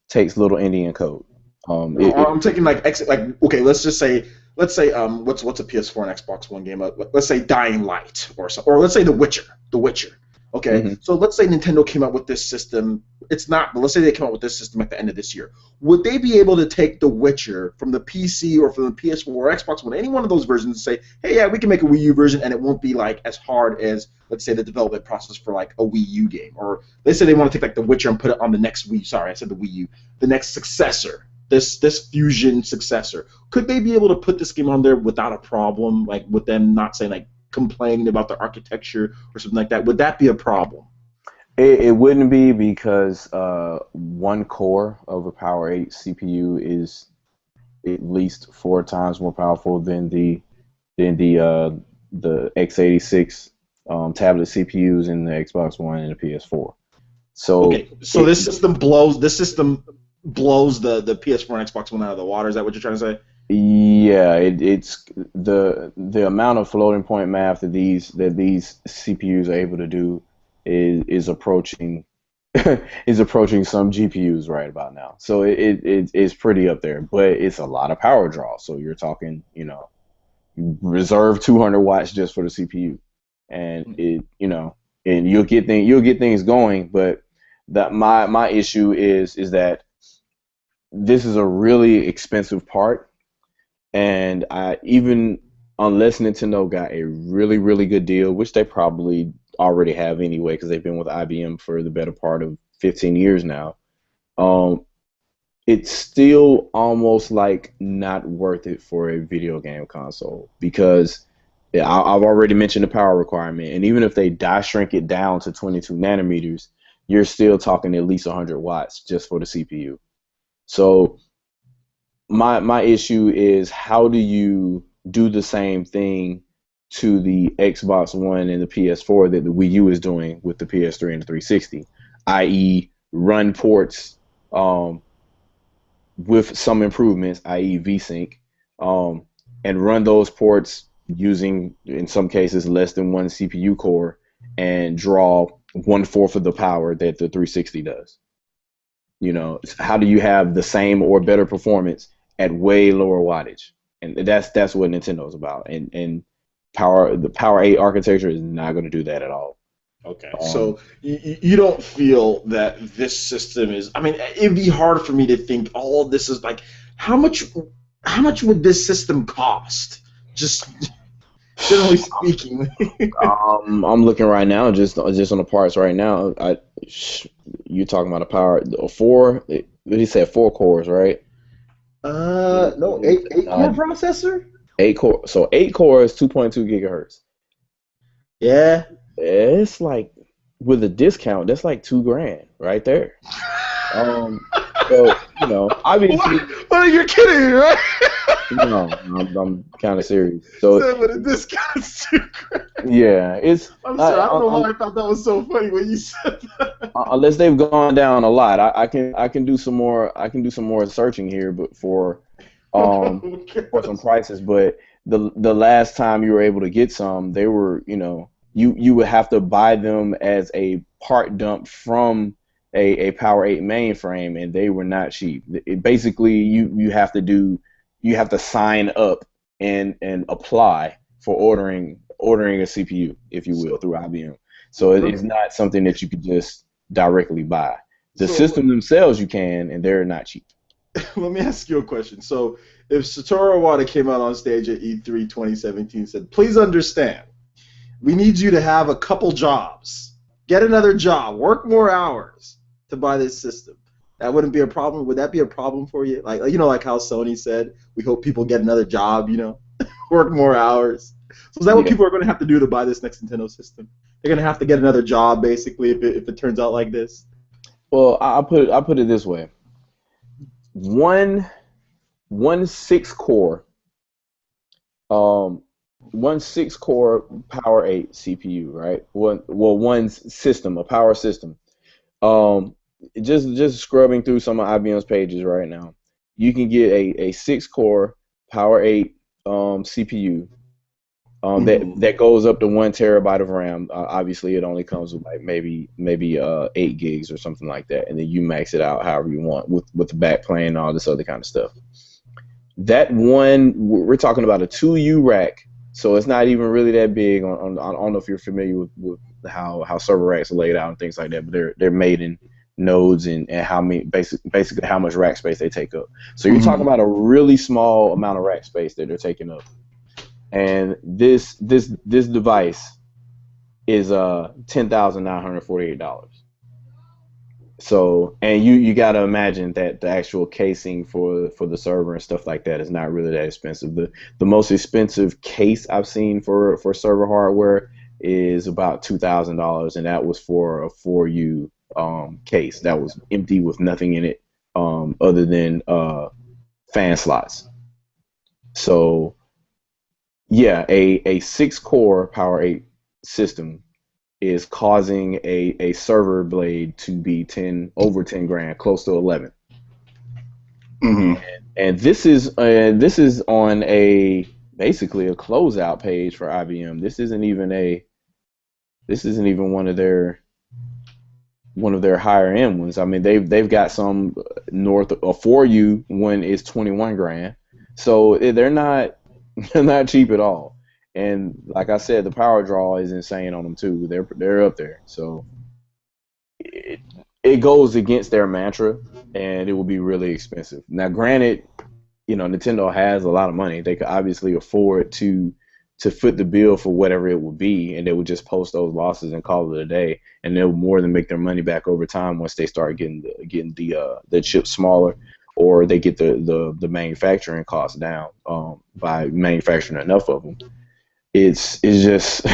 takes little Indian code. No, I'm taking like okay, let's say what's a PS4 and Xbox One game? Let's say Dying Light or let's say The Witcher. The Witcher. Okay, Mhm. so let's say Nintendo came out with this system. It's not, but let's say they came out with this system at the end of this year. Would they be able to take The Witcher from the PC or from the PS4 or Xbox One, any one of those versions, and say, hey, yeah, we can make a Wii U version, and it won't be like as hard as, let's say, the development process for like a Wii U game, or let's say they want to take like The Witcher and put it on the next Wii. Sorry, I said the Wii U, the next successor, this fusion successor. Could they be able to put this game on there without a problem, like with them not saying like complaining about the architecture or something like that? Would that be a problem? It wouldn't be because one core of a Power 8 CPU is at least 4 times more powerful than the x86 tablet CPUs in the Xbox One and the PS4. So Okay, so this system blows the PS4 and Xbox One out of the water. Is that what you're trying to say? yeah, it's the amount of floating point math that these CPUs are able to do is approaching is approaching some GPUs right about now. So it's pretty up there, but it's a lot of power draw. So you're talking, reserve 200 watts just for the CPU, and and you'll get things going. But that my issue is that this is a really expensive part, and I even unless Nintendo got a really really good deal, which they probably already have anyway because they've been with IBM for the better part of 15 years now. Um, it's still almost like not worth it for a video game console because yeah, I've already mentioned the power requirement, and even if they die shrink it down to 22 nanometers, you're still talking at least 100 watts just for the CPU. So my issue is how do you do the same thing to the Xbox One and the PS4 that the Wii U is doing with the PS3 and the 360, i.e., run ports um, with some improvements, i.e., VSync, um, and run those ports using, in some cases, less than one CPU core and draw one-fourth of the power that the 360 does. How do you have the same or better performance at way lower wattage? And that's what Nintendo's about. And the Power 8 architecture is not going to do that at all. Okay, Um, so you don't feel that this system is? I mean, it'd be hard for me to think all of this is like how much how much would this system cost? Just generally speaking. I'm looking right now, just on the parts right now. You're talking about a power a four. What did he say? 4 cores, right? No, eight core processor. 8 core. So 8 cores, 2.2 gigahertz. Yeah. It's like with a discount, that's like 2 grand right there. Um, so obviously, What? You're kidding me, right? no, I'm kind of serious. So Said with a discount too. yeah, it's I'm sorry. I don't know why I thought that was so funny when you said that. unless they've gone down a lot. I can do some more. I can do some more searching here, but for some prices. But the last time you were able to get some, they were you would have to buy them as a part dump from a Power 8 mainframe, and they were not cheap. Basically, you have to sign up and apply for ordering a CPU, if you will, through IBM. So it's not something that you could just directly buy. The system themselves you can, and they're not cheap. Let me ask you a question. So, if Satoru Iwata came out on stage at E3 2017 and said, "Please understand, we need you to have a couple jobs, get another job, work more hours to buy this system," that wouldn't be a problem? Would that be a problem for you? Like how Sony said, "We hope people get another job, work more hours." So is that what Yeah. people are going to have to do to buy this next Nintendo system? They're going to have to get another job, basically, if it turns out like this. Well, I put it this way: one one 6 core um one 6 core Power 8 CPU, right? One system, a power system. Um, just scrubbing through some of IBM's pages right now, you can get a 6 core Power 8 CPU Mm-hmm. That goes up to 1 terabyte of RAM. Obviously, it only comes with like maybe 8 gigs or something like that, and then you max it out however you want with the back plane and all this other kind of stuff. That one, we're talking about a 2U rack, so it's not even really that big. I don't know if you're familiar with how server racks are laid out and things like that, but they're made in nodes and how many basically how much rack space they take up. So you're talking Mm-hmm. about a really small amount of rack space that they're taking up. And this device is $10,948. So, and you got to imagine that the actual casing for the server and stuff like that is not really that expensive. The most expensive case I've seen for server hardware is about $2,000, and that was for a 4U case that was empty with nothing in it other than fan slots. So yeah, a 6 core Power 8 system is causing a server blade to be 10 grand, close to 11. Mm-hmm. And this is on a basically a closeout page for IBM. This isn't even one of their higher end ones. I mean, they've got some north of 4U one is 21 grand. So they're not they're not cheap at all. And like I said, the power draw is insane on them too. They're up there. So it, it goes against their mantra, and it will be really expensive. Now, granted, Nintendo has a lot of money. They could obviously afford to foot the bill for whatever it would be, and they would just post those losses and call it a day, and they'll more than make their money back over time once they start getting the chips smaller, or they get the manufacturing costs down by manufacturing enough of them. It's just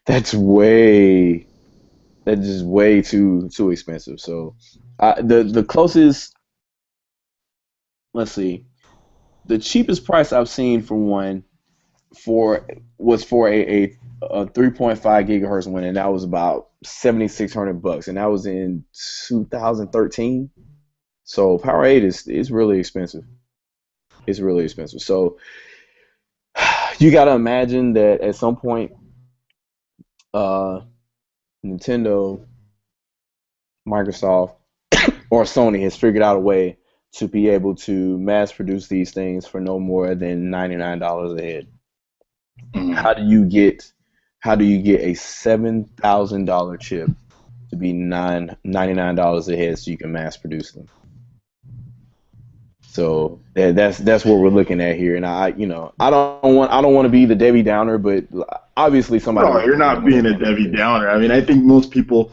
that's way that's just way too expensive. So the closest, let's see, the cheapest price I've seen for one for was for a 3.5 gigahertz one, and that was about $7,600, and that was in 2013. So Power 8 is really expensive. It's really expensive. So you got to imagine that at some point, uh, Nintendo, Microsoft, or Sony has figured out a way to be able to mass produce these things for no more than $99 a head. Mm-hmm. How do you get a $7,000 chip to be $99 a head so you can mass produce them? So that's what we're looking at here, and I don't want to be the Debbie Downer, but obviously somebody No, wants you're to make not money being at the a end of the Debbie day. Downer. I mean, I think most people,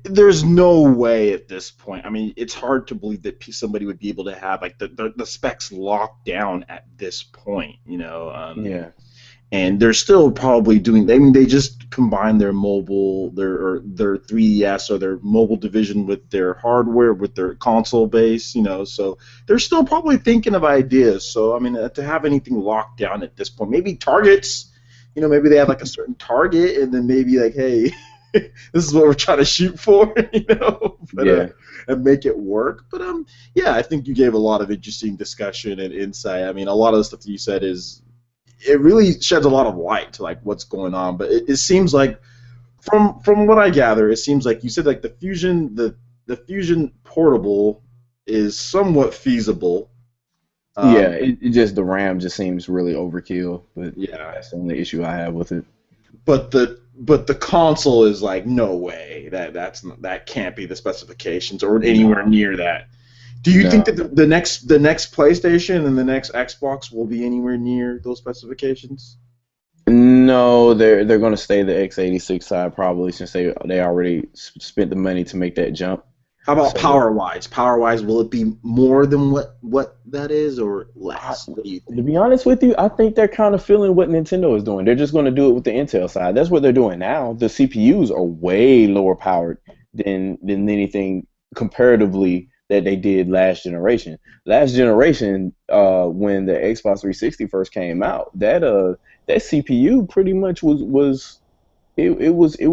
there's no way at this point. I mean, it's hard to believe that somebody would be able to have like the specs locked down at this point, you know. Yeah, And they're still probably doing. I mean, they just combined their mobile, their 3DS or their mobile division with their hardware, with their console base, you know. So they're still probably thinking of ideas. So I mean, to have anything locked down at this point, maybe targets. You know, maybe they have like a certain target, and then maybe like, hey, this is what we're trying to shoot for, you know, but yeah, and make it work. But yeah, I think you gave a lot of interesting discussion and insight. I mean, a lot of the stuff that you said is it really sheds a lot of light to like what's going on. But it seems like from what I gather, it seems like you said like the Fusion portable is somewhat feasible. yeah. Um, It just the RAM just seems really overkill, but yeah, that's the only issue I have with it. but the console is like no way that can't be the specifications or anywhere No, near that. Do you think no. that the next PlayStation and the next Xbox will be anywhere near those specifications? No, they're going to stay the x86 side probably since they already spent the money to make that jump. How about So power wise? Power wise, will it be more than what that is or I, less? What do you to think? be honest with you, I think they're kind of feeling what Nintendo is doing. They're just going to do it with the Intel side. That's what they're doing now. The CPUs are way lower powered than anything comparatively that they did last generation. Last generation, when the Xbox 360 first came out, that CPU pretty much it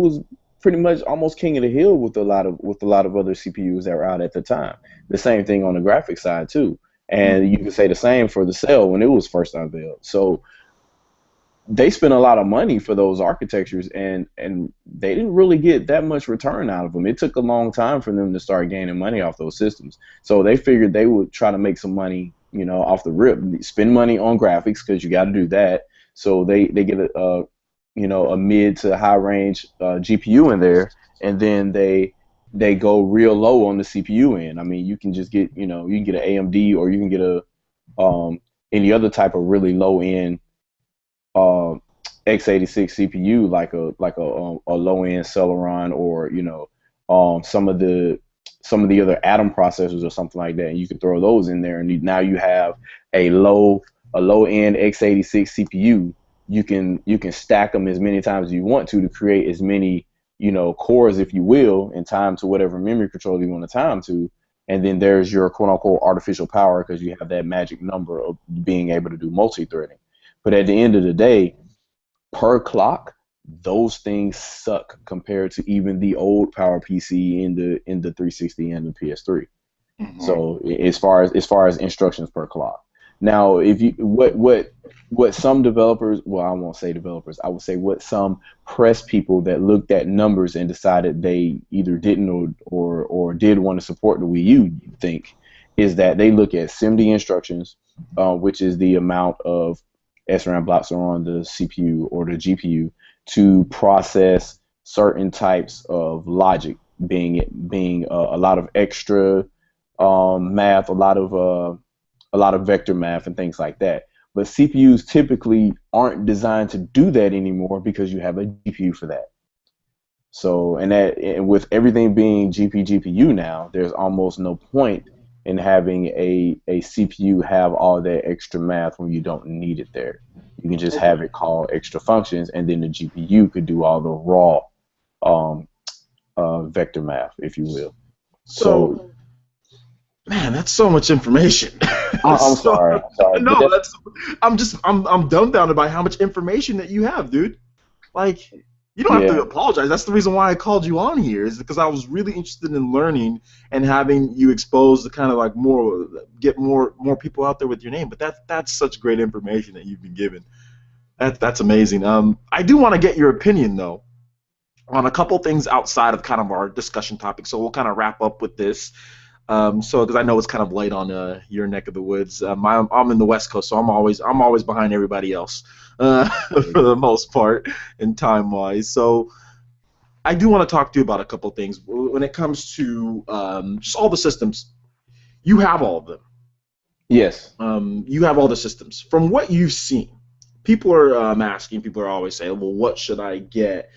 was pretty much almost king of the hill with a lot of other CPUs that were out at the time. The same thing on the graphics side too, and Mm-hmm. you can say the same for the Cell when it was first unveiled. So they spent a lot of money for those architectures, and they didn't really get that much return out of them. It took a long time for them to start gaining money off those systems. So they figured they would try to make some money, off the rip, spend money on graphics because you got to do that. So they get a mid to high range GPU in there, and then they go real low on the CPU end. I mean, you can just get you can get an AMD, or you can get a any other type of really low end uh, x86 CPU, like a low end Celeron, or some of the other Atom processors or something like that, and you can throw those in there, and now you have a low end x86 CPU. You can stack them as many times as you want to create as many cores, if you will, and time to whatever memory controller you want to time to. And then there's your quote unquote artificial power, because you have that magic number of being able to do multi-threading. But at the end of the day, per clock, those things suck compared to even the old Power PC in the 360 and the PS3. Mm-hmm. So as far as instructions per clock. Now, if you what some developers, well, I won't say developers, I would say what some press people that looked at numbers and decided they either didn't or did want to support the Wii U think, is that they look at SIMD instructions, which is the amount of SRAM blocks are on the CPU or the GPU to process certain types of logic, being a lot of extra math, a lot of vector math and things like that. But CPUs typically aren't designed to do that anymore because you have a GPU for that. So, and with everything being GPU now, there's almost no point in having a CPU have all that extra math when you don't need it there. You can just have it call extra functions, and then the GPU could do all the raw vector math, if you will. So man, that's so much information. I'm sorry. No, I'm dumbfounded by how much information that you have, dude. Like, you don't have to apologize. That's the reason why I called you on here, is because I was really interested in learning and having you expose the kind of like get more people out there with your name. But that's such great information that you've been given. That's amazing. I do want to get your opinion though on a couple things outside of kind of our discussion topic. So we'll kind of wrap up with this. Because I know it's kind of late on your neck of the woods. I'm in the West Coast, so I'm always behind everybody else for the most part, in time wise. So I do want to talk to you about a couple things when it comes to just all the systems. You have all of them. Yes. You have all the systems. From what you've seen, people are asking. People are always saying, "Well, what should I get?"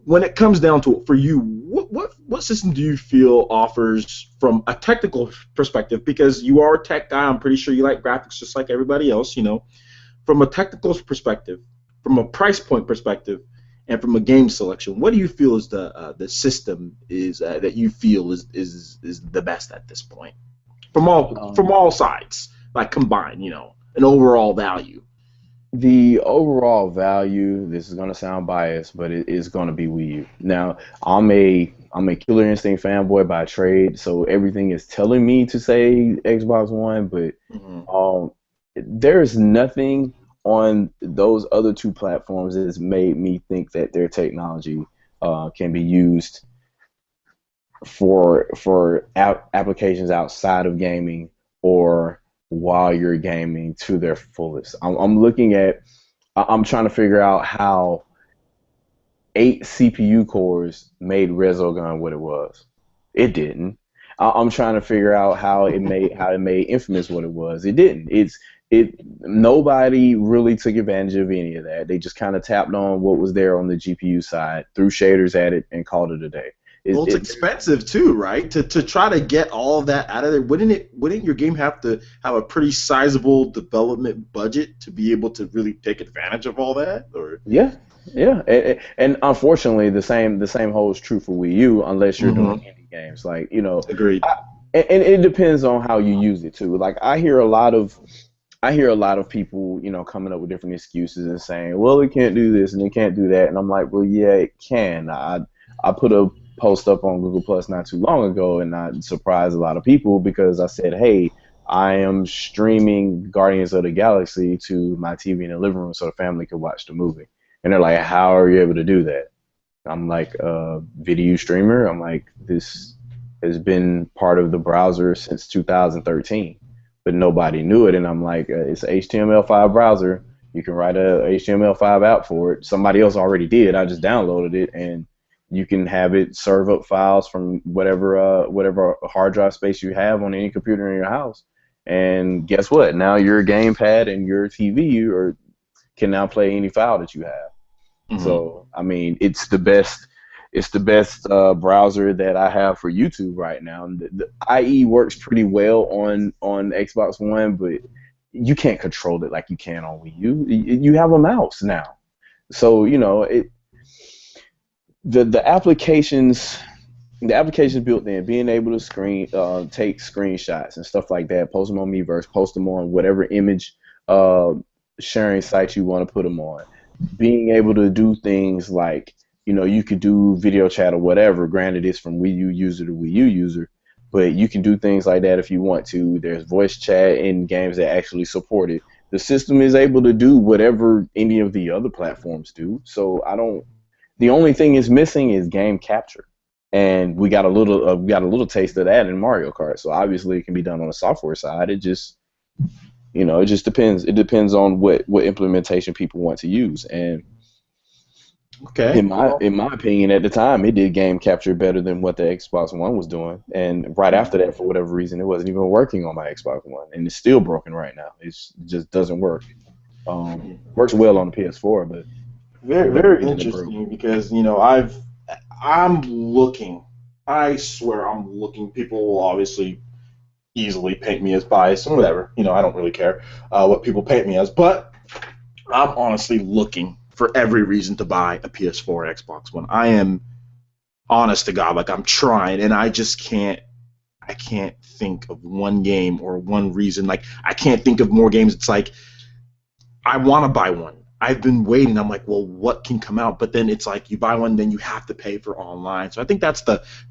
When it comes down to it, for you, what system do you feel offers from a technical perspective? Because you are a tech guy, I'm pretty sure you like graphics just like everybody else, From a technical perspective, from a price point perspective, and from a game selection, what do you feel is the system is that you feel is the best at this point? From all sides, like combined, an overall value. The overall value, this is going to sound biased, but it is going to be Wii U. Now, I'm a Killer Instinct fanboy by trade, so everything is telling me to say Xbox One, but there's nothing on those other two platforms that has made me think that their technology can be used for applications outside of gaming or while you're gaming to their fullest. I'm trying to figure out how 8 CPU cores made Resogun what it was. It didn't. I'm trying to figure out how it made Infamous what it was. It didn't. Nobody really took advantage of any of that. They just kind of tapped on what was there on the GPU side, threw shaders at it, and called it a day. It's expensive too, right? To try to get all of that out of there, wouldn't your game have to have a pretty sizable development budget to be able to really take advantage of all that? Or yeah, and unfortunately, the same holds true for Wii U, unless you're doing indie games, like Agreed. And it depends on how you use it too. Like I hear a lot of people, coming up with different excuses and saying, well, it can't do this and it can't do that, and I'm like, well, yeah, it can. I put a post up on Google Plus not too long ago, and I surprised a lot of people because I said, hey, I am streaming Guardians of the Galaxy to my TV in the living room so the family could watch the movie. And they're like, how are you able to do that? I'm like, video streamer. I'm like, this has been part of the browser since 2013, but nobody knew it. And I'm like, it's a HTML5 browser. You can write a HTML5 app for it. Somebody else already did. I just downloaded it, and you can have it serve up files from whatever hard drive space you have on any computer in your house. And guess what? Now your gamepad and your TV can now play any file that you have. Mm-hmm. So I mean, it's the best. It's the best browser that I have for YouTube right now. The IE works pretty well on Xbox One, but you can't control it like you can on Wii U. You have a mouse now, so you know the applications built in, being able to take screenshots and stuff like that, post them on Miiverse, post them on whatever image sharing site you want to put them on. Being able to do things like, you know, you could do video chat or whatever. Granted, it's from Wii U user to Wii U user, but you can do things like that if you want to. There's voice chat in games that actually support it. The system is able to do whatever any of the other platforms do. So the only thing is missing is game capture, and we got a little taste of that in Mario Kart. So obviously, it can be done on the software side. It just depends. It depends on what implementation people want to use. And okay, in my opinion, at the time, it did game capture better than what the Xbox One was doing. And right after that, for whatever reason, it wasn't even working on my Xbox One, and it's still broken right now. It just doesn't work. Works well on the PS4, but very, very interesting, because you know I'm looking. I swear I'm looking. People will obviously easily paint me as biased and whatever. You know, I don't really care what people paint me as, but I'm honestly looking for every reason to buy a PS4 or Xbox One. I am, honest to God, like I'm trying, and I just can't. I can't think of one game or one reason. Like I can't think of more games. It's like I want to buy one. I've been waiting. I'm like, well, what can come out? But then it's like you buy one, then you have to pay for online. So I think that's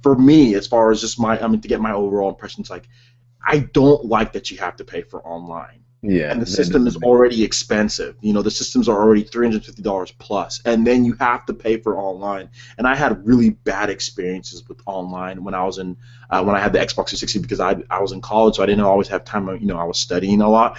for me, as far as just to get my overall impression, it's like I don't like that you have to pay for online. Yeah. And the system is already expensive. You know, the systems are already $350 plus, and then you have to pay for online. And I had really bad experiences with online when I was when I had the Xbox 360, because I was in college, so I didn't always have time. You know, I was studying a lot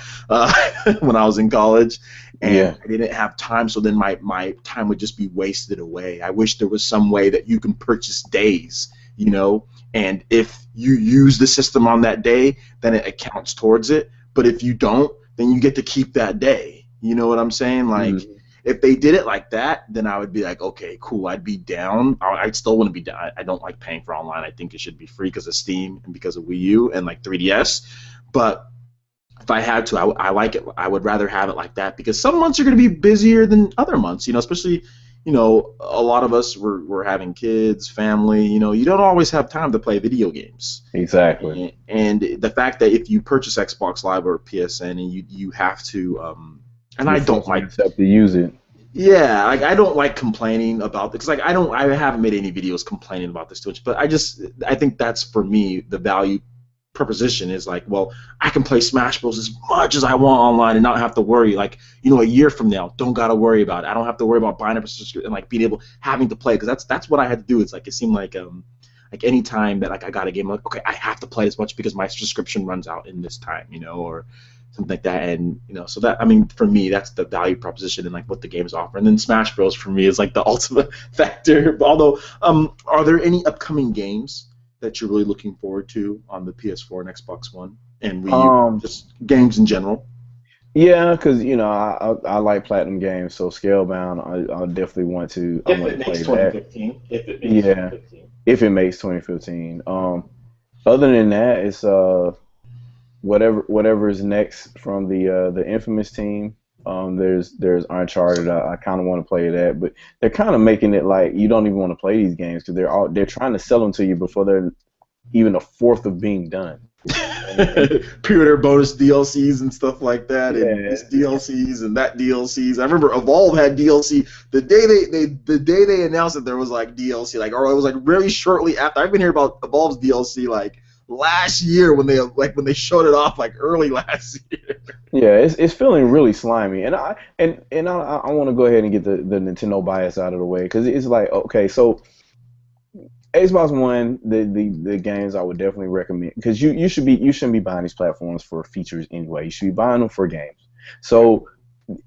when I was in college, and I didn't have time. So then my time would just be wasted away. I wish there was some way that you can purchase days. You know, and if you use the system on that day, then it accounts towards it. But if you don't, then you get to keep that day. You know what I'm saying? Like, if they did it like that, then I would be like, okay, cool, I'd be down. I still wouldn't be down. I don't like paying for online. I think it should be free because of Steam and because of Wii U and like 3DS. But if I had to, I like it. I would rather have it like that, because some months are going to be busier than other months. You know, especially, you know, a lot of us we're having kids, family. You know, you don't always have time to play video games. Exactly. And the fact that if you purchase Xbox Live or PSN, and you have to, and I don't like to use it. Yeah, like I don't like complaining about this, because like I haven't made any videos complaining about this too much, but I think that's, for me, the value proposition is like, well, I can play Smash Bros as much as I want online and not have to worry, like, you know, a year from now, don't gotta worry about it. I don't have to worry about buying a subscription and like being able having to play, because that's what I had to do. It's like it seemed like any time that like I got a game, like, okay, I have to play as much because my subscription runs out in this time, you know, or something like that. And you know, so that, I mean, for me, that's the value proposition and like what the games offer. And then Smash Bros for me is like the ultimate factor. Although, are there any upcoming games that you're really looking forward to on the PS4 and Xbox One and Wii U, just games in general? Yeah, because you know I like platinum games, so Scalebound I definitely want to. I want to play that. If it makes 2015. If it makes 2015. Other than that, it's whatever is next from the Infamous team. There's Uncharted. I kind of want to play that, but they're kind of making it like you don't even want to play these games because they're trying to sell them to you before they're even a fourth of being done. Pre-order bonus DLCs and stuff like that, and this DLCs and that DLCs. I remember Evolve had DLC the day they announced that there was like DLC, like, or it was like very shortly after. I've been hearing about Evolve's DLC like last year when they showed it off like early last year. Yeah, it's feeling really slimy, and I want to go ahead and get the Nintendo bias out of the way because it's like okay, so Xbox One, the games I would definitely recommend because you shouldn't be buying these platforms for features anyway. You should be buying them for games. So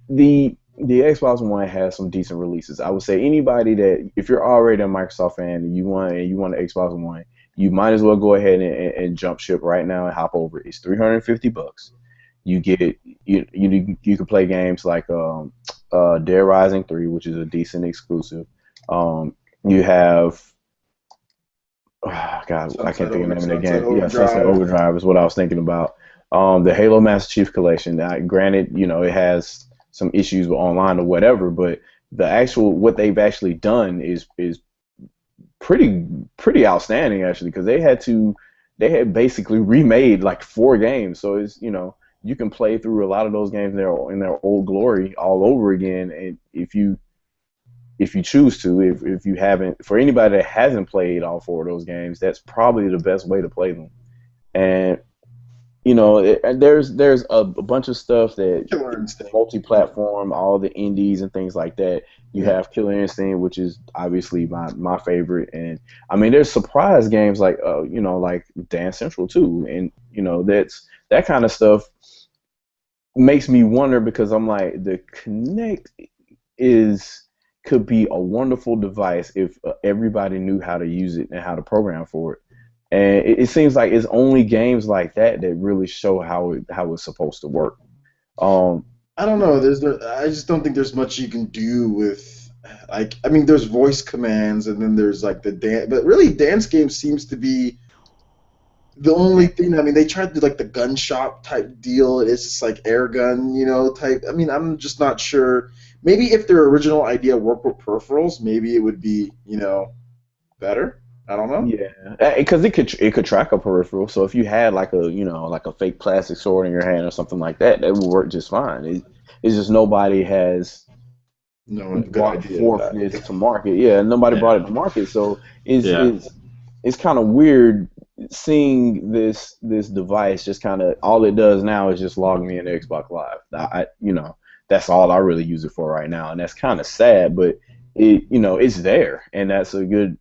the Xbox One has some decent releases. I would say anybody that if you're already a Microsoft fan and you want an Xbox One, you might as well go ahead and jump ship right now and hop over. It's $350. You get you can play games like Dead Rising 3, which is a decent exclusive. You have God, I can't think of the name of the game. Yeah, Sunset Overdrive is what I was thinking about. The Halo Master Chief Collection. Now, granted, it has some issues with online or whatever, but the actual what they've actually done is pretty outstanding actually because they had basically remade like 4 games, so it's you can play through a lot of those games in their old glory all over again, and if you choose to, if you haven't, for anybody that hasn't played all 4 of those games, that's probably the best way to play them. And there's a bunch of stuff that multi-platform, all the indies and things like that. You have Killer Instinct, which is obviously my favorite, and I mean there's surprise games like like Dance Central too, and that kind of stuff makes me wonder because I'm like the Kinect could be a wonderful device if everybody knew how to use it and how to program for it. And it seems like it's only games like that really show how it's supposed to work. I don't know. I just don't think there's much you can do with there's voice commands and then there's like the dance, but really dance game seems to be the only thing. I mean, they tried to do like the gun shop type deal. It's just like air gun, type. I mean, I'm just not sure. Maybe if their original idea worked with peripherals, maybe it would be, better. I don't know. Yeah, because it could track a peripheral. So if you had like a fake plastic sword in your hand or something like that, that would work just fine. It's just nobody has brought forth this to market. Yeah, nobody brought it to market. So it's kind of weird seeing this device just kind of all it does now is just log me into Xbox Live. That's all I really use it for right now, and that's kind of sad. But it's there, and that's a good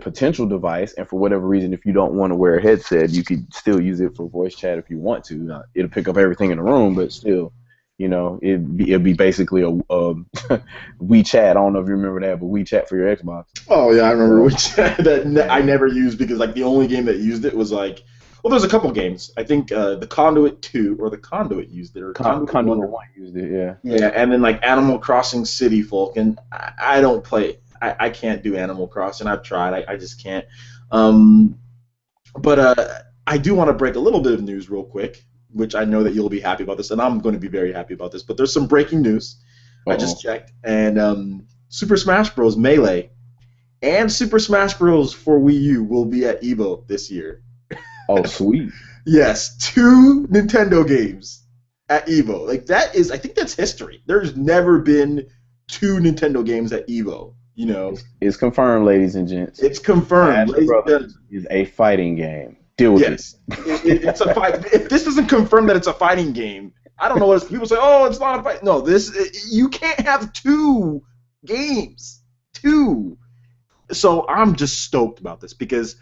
potential device. And for whatever reason, if you don't want to wear a headset, you could still use it for voice chat if you want to. It'll pick up everything in the room, but still, it'd be basically a WeChat. I don't know if you remember that, but WeChat for your Xbox. Oh yeah, I remember WeChat that I never used because like the only game that used it was like, well, there's a couple games. I think the Conduit 2 or the Conduit used it, or Conduit 1 used it. Yeah. Yeah, and then like Animal Crossing City Folk, and I don't play. I can't do Animal Crossing. I've tried. I just can't. But I do want to break a little bit of news real quick, which I know that you'll be happy about this, and I'm going to be very happy about this. But there's some breaking news. I just checked, and Super Smash Bros. Melee and Super Smash Bros. For Wii U will be at EVO this year. Oh, sweet. Yes, 2 Nintendo games at EVO. Like that is, I think that's history. There's never been 2 Nintendo games at EVO. It's confirmed, ladies and gents. It's confirmed. Smash Brothers is a fighting game. Deal with it. It's a fight. If this doesn't confirm that it's a fighting game, I don't know what people say. Oh, it's not a fight. No, you can't have 2 games. 2. So I'm just stoked about this because,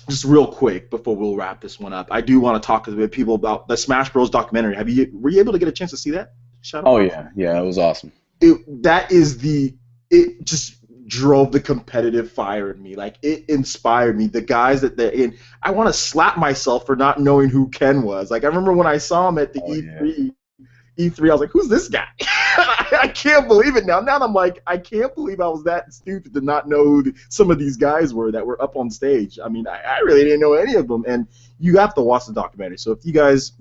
just real quick before we'll wrap this one up, I do want to talk to people about the Smash Bros. Documentary. Were you able to get a chance to see that? Oh yeah, it was awesome. It just drove the competitive fire in me. Like, it inspired me. The guys that they're in, I want to slap myself for not knowing who Ken was. Like, I remember when I saw him at the E3, I was like, who's this guy? I can't believe it now. Now I'm like, I can't believe I was that stupid to not know who some of these guys were that were up on stage. I mean, I really didn't know any of them. And you have to watch the documentary. So if you guys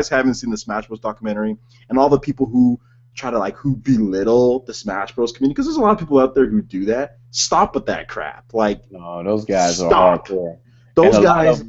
haven't seen the Smash Bros. Documentary, and all the people who try to who belittle the Smash Bros. Community, because there's a lot of people out there who do that. Stop with that crap. Like, no, those guys are hardcore. Those guys,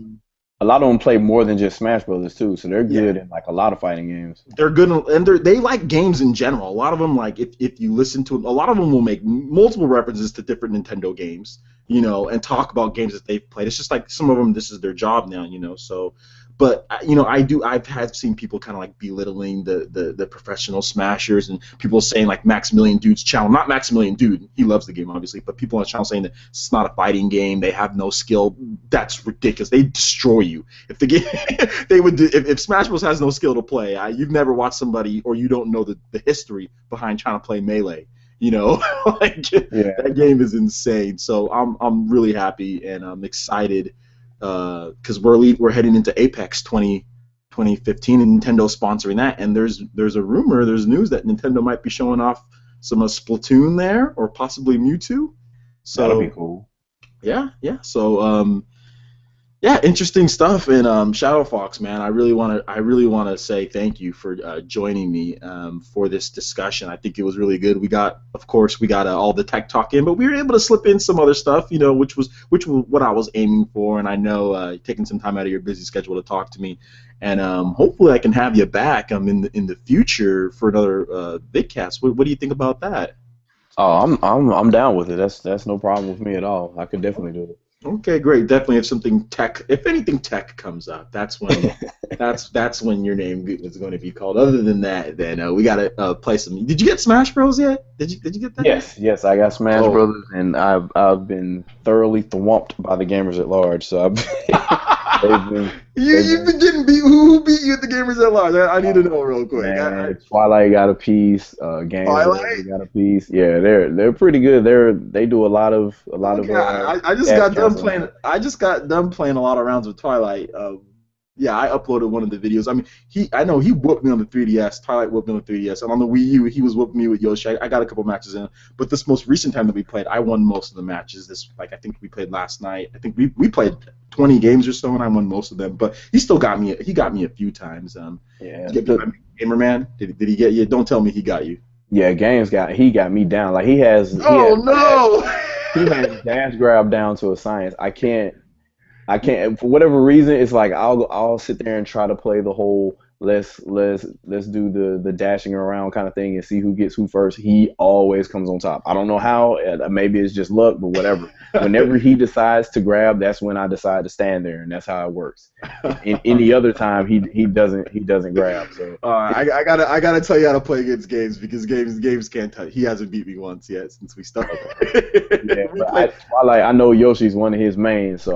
a lot of them play more than just Smash Brothers too, so they're Yeah. good in like a lot of fighting games. They're good, and they like games in general. A lot of them, like if you listen to a lot of them, will make multiple references to different Nintendo games, and talk about games that they've played. It's just like some of them, this is their job now, So, but I've had seen people kind of like belittling the professional smashers, and people saying like Maximilian Dude's channel, not Maximilian Dude, he loves the game obviously, but people on the channel saying that it's not a fighting game, they have no skill. That's ridiculous. They destroy you if the game they would do, if Smash Bros has no skill to play. You've never watched somebody, or you don't know the history behind trying to play Melee. Like Yeah, that game is insane. So I'm really happy, and I'm excited because we're heading into Apex 2015, and Nintendo sponsoring that. And there's there's news that Nintendo might be showing off some of Splatoon there, or possibly Mewtwo. that'll be So cool. yeah. So yeah, interesting stuff. And Shadow Fox, man, I really want to say thank you for joining me for this discussion. I think it was really good. Of course, we got all the tech talk in, but we were able to slip in some other stuff, which was what I was aiming for. And I know taking some time out of your busy schedule to talk to me, and hopefully I can have you back in the future for another vidcast. What do you think about that? Oh, I'm down with it. That's no problem with me at all. I could definitely do Okay, great. Definitely, if anything tech comes up, that's when it. that's when your name is going to be called. Other than that, then we gotta play some. Did you get Smash Bros yet? Did you get that? Yes, I got Smash Oh. Brothers, and I've been thoroughly thwomped by the gamers at large. So they've been You've been getting beat. Who beat you at the Gamers at Large? I need to know real quick. man. Twilight got a piece. Games Twilight? got a piece. Yeah, they're pretty good. They do a lot of Okay, uh, I just yeah, got done casting. playing. I just got done playing a lot of rounds with Twilight. Yeah, I uploaded one of the videos. I mean, I know he whooped me on the 3DS. Twilight whooped me on the 3DS, and on the Wii U, he was whooping me with Yoshi. I got a couple matches in, but this most recent time that we played, I won most of the matches. I think we played last night. I think we played 20 games or so, and I won most of them. But he still got me. He got me a few times. Yeah, Did you get me, Gamer Man? Did he get you? Don't tell me he got you. yeah. He got me down. Like Oh no! he has dash grab down to a science. I can't for whatever reason. It's like I'll sit there and try to play the whole let's do the dashing around kind of thing and see who gets who first. He always comes on top. I don't know how. Maybe it's just luck, but whatever. Whenever he decides to grab, that's when I decide to stand there, and that's how it works. In any other time, he doesn't grab. So I gotta tell you how to play against games, because games can't touch. He hasn't beat me once yet since we started. yeah, We but played Twilight, I know Yoshi's one of his mains. So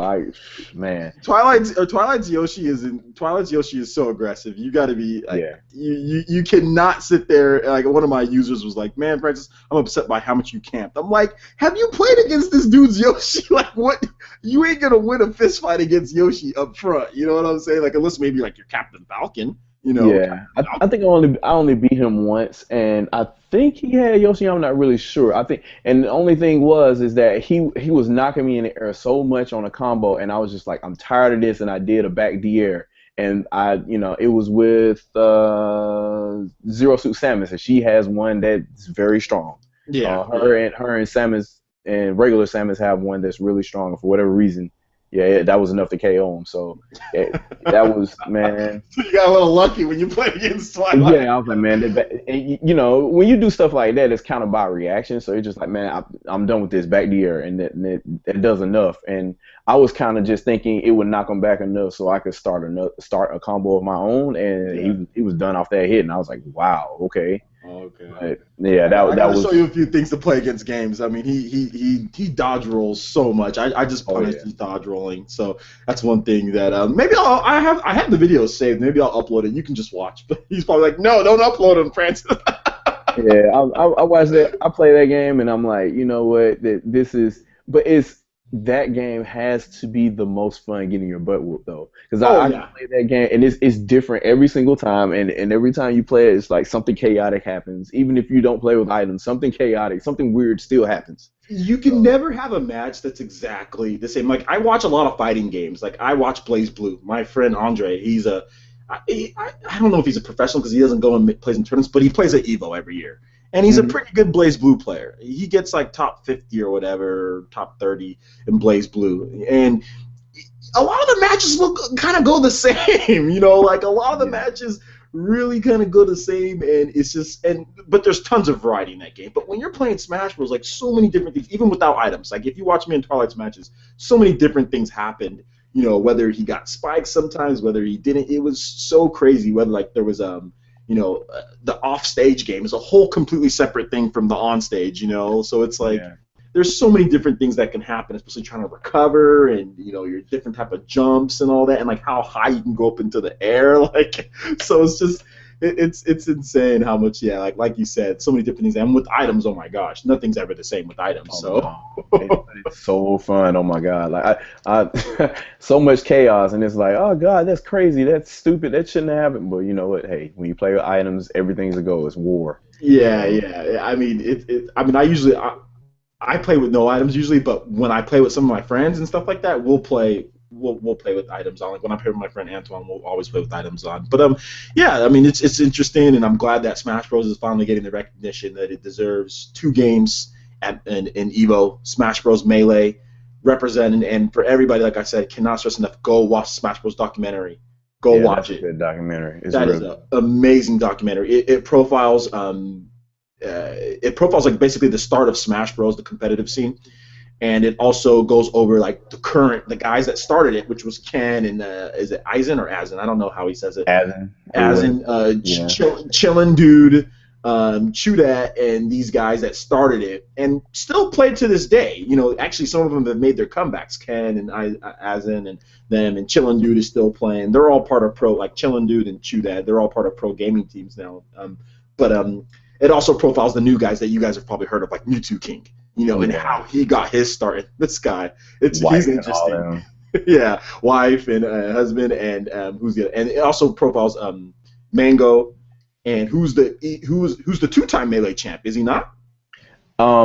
man, Twilight's Yoshi is so aggressive. You got to be like, yeah. you cannot sit there. Like, one of my users was like, "Man, Francis, I'm upset by how much you camped." I'm like, "Have you played against this dude's Yoshi? Like, what? You ain't gonna win a fist fight against Yoshi up front. You know what I'm saying? Like, unless maybe like you're Captain Falcon. Yeah, I think I only beat him once, and I think he had Yoshi. I'm not really sure. I think, and the only thing is that he was knocking me in the air so much on a combo, and I was just like, I'm tired of this, and I did a back D air, and it was with Zero Suit Samus, and she has one that's very strong. Yeah. Her and Samus and regular Samus have one that's really strong, and for whatever reason. Yeah, that was enough to KO him. So that was, man. You got a little lucky when you played against Twilight. Yeah, I was like, man, when you do stuff like that, it's kind of by reaction. So you're just like, man, I'm done with this back there, and that does enough. And I was kind of just thinking it would knock him back enough so I could start a combo of my own, and he was done off that hit, and I was like, wow, okay. Okay. But, yeah, I that gotta was. show you a few things to play against games. I mean, he dodge rolls so much. I just punished his dodge rolling. So that's one thing that maybe I have the video saved. Maybe I'll upload it. You can just watch. But he's probably like, no, don't upload them, Francis. Yeah, I watched that. I play that game, and I'm like, you know what? That game has to be the most fun getting your butt whooped though, because I can play that game, and it's different every single time, and every time you play it, it's like something chaotic happens. Even if you don't play with items, something chaotic, something weird still happens. You can never have a match that's exactly the same. Like, I watch a lot of fighting games. Like, I watch Blaze Blue. My friend Andre, I don't know if he's a professional because he doesn't go and plays in tournaments, but he plays at Evo every year. And he's a pretty good Blaze Blue player. He gets like top 50 or whatever, top 30 in Blaze Blue. And a lot of the matches look kind of go the same. Like a lot of the matches really kind of go the same, and it's just but there's tons of variety in that game. But when you're playing Smash Bros, like so many different things, even without items. Like if you watch me in Twilight's matches, so many different things happened. Whether he got spikes sometimes, whether he didn't. It was so crazy. Whether like there was the off-stage game is a whole completely separate thing from the on-stage. So it's like. Yeah. There's so many different things that can happen, especially trying to recover and your different type of jumps and all that, and like how high you can go up into the air, like so it's just it's insane how much like you said, so many different things. And with items, oh my gosh, nothing's ever the same with items. It's so fun. Oh my god, like I so much chaos, and it's like, oh god, that's crazy, that's stupid, that shouldn't happen. But you know what? Hey, when you play with items, everything's a go. It's war. Yeah. I mean, I play with no items usually, but when I play with some of my friends and stuff like that, we'll play with items on. Like when I play with my friend Antoine, we'll always play with items on. But yeah, I mean it's interesting, and I'm glad that Smash Bros is finally getting the recognition that it deserves. 2 games in EVO, Smash Bros Melee, representing, and for everybody, like I said, cannot stress enough, go watch Smash Bros documentary. Go watch it. Good documentary. That is an amazing documentary. It profiles like basically the start of Smash Bros, the competitive scene, and it also goes over like the guys that started it, which was Ken and is it Aizen or Azen? I don't know how he says it. Azen, Chillin' Dude, Chudat, and these guys that started it and still play to this day. Actually some of them have made their comebacks. Ken and Azen and them, and Chillin' Dude is still playing. They're all part of pro, like Chillin' Dude and Chudat. They're all part of pro gaming teams now. It also profiles the new guys that you guys have probably heard of, like Mewtwo King, and how he got his start. This guy, he's interesting. Yeah, wife and husband, and who's the other? And it also profiles Mango, and who's the 2-time Melee champ? Is he not?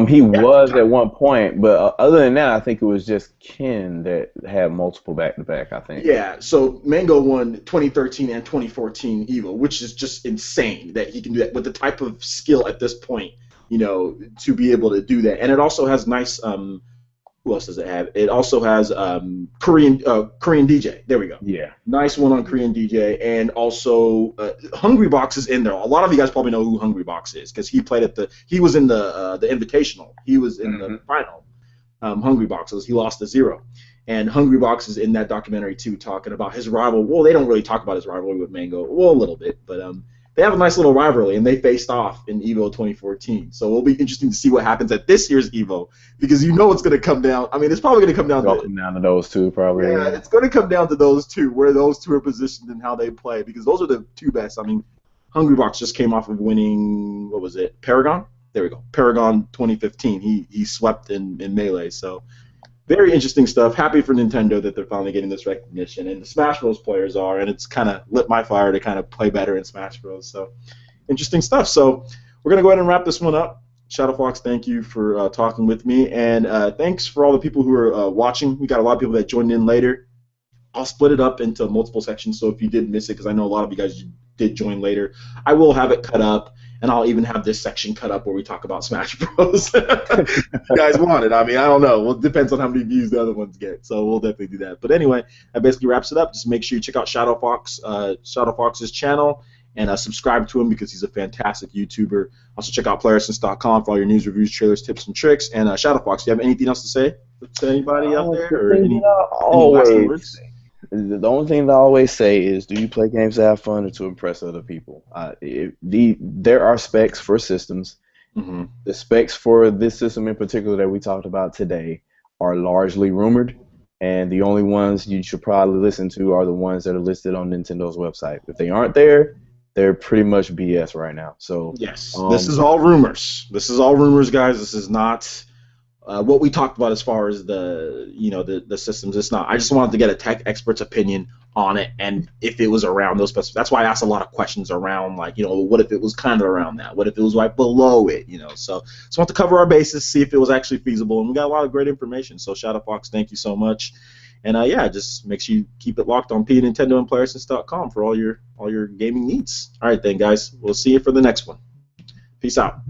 He was at one point, but other than that, I think it was just Ken that had multiple back-to-back, I think. Yeah, so Mango won 2013 and 2014 EVO, which is just insane that he can do that with the type of skill at this point, to be able to do that. And it also has nice, who else does it have? It also has Korean DJ. There we go. Yeah. Nice one on Korean DJ, and also Hungrybox is in there. A lot of you guys probably know who Hungrybox is because he was in the Invitational. He was in the final. Hungrybox, he lost to Zero, and Hungrybox is in that documentary too, talking about his rival. Well, they don't really talk about his rivalry with Mango, well, a little bit, but they have a nice little rivalry, and they faced off in EVO 2014. So it'll be interesting to see what happens at this year's EVO, because it's going to come down. I mean, it's probably going to come down to those two, probably. Yeah, it's going to come down to those two, where those two are positioned and how they play, because those are the 2 best. I mean, Hungrybox just came off of winning, what was it, Paragon? There we go, Paragon 2015. He swept in Melee, so very interesting stuff. Happy for Nintendo that they're finally getting this recognition, and the Smash Bros. Players are, and it's kind of lit my fire to kind of play better in Smash Bros. So, interesting stuff. So, we're going to go ahead and wrap this one up. Shadow Fox, thank you for talking with me, and thanks for all the people who are watching. We got a lot of people that joined in later. I'll split it up into multiple sections, so if you did miss it, because I know a lot of you guys did join later, I will have it cut up. And I'll even have this section cut up where we talk about Smash Bros. If you guys want it. I mean, I don't know. Well, it depends on how many views the other ones get. So we'll definitely do that. But anyway, that basically wraps it up. Just make sure you check out Shadow Fox's channel, and subscribe to him because he's a fantastic YouTuber. Also check out PlayerSense.com for all your news, reviews, trailers, tips, and tricks. And Shadow Fox, do you have anything else to say to anybody out there? Or any last words? The only thing that I always say is, do you play games to have fun or to impress other people? There are specs for systems. Mm-hmm. The specs for this system in particular that we talked about today are largely rumored, and the only ones you should probably listen to are the ones that are listed on Nintendo's website. If they aren't there, they're pretty much BS right now. So yes, this is all rumors. This is all rumors, guys. This is not what we talked about as far as the systems. It's not. I just wanted to get a tech expert's opinion on it, and if it was around those specific. That's why I asked a lot of questions around, like, what if it was kind of around that? What if it was right below it? So just want to cover our bases, see if it was actually feasible, and we got a lot of great information. So Shadow Fox, thank you so much, and yeah, just make sure you keep it locked on Nintendo and PlayerSense.com for all your gaming needs. All right then, guys, we'll see you for the next one. Peace out.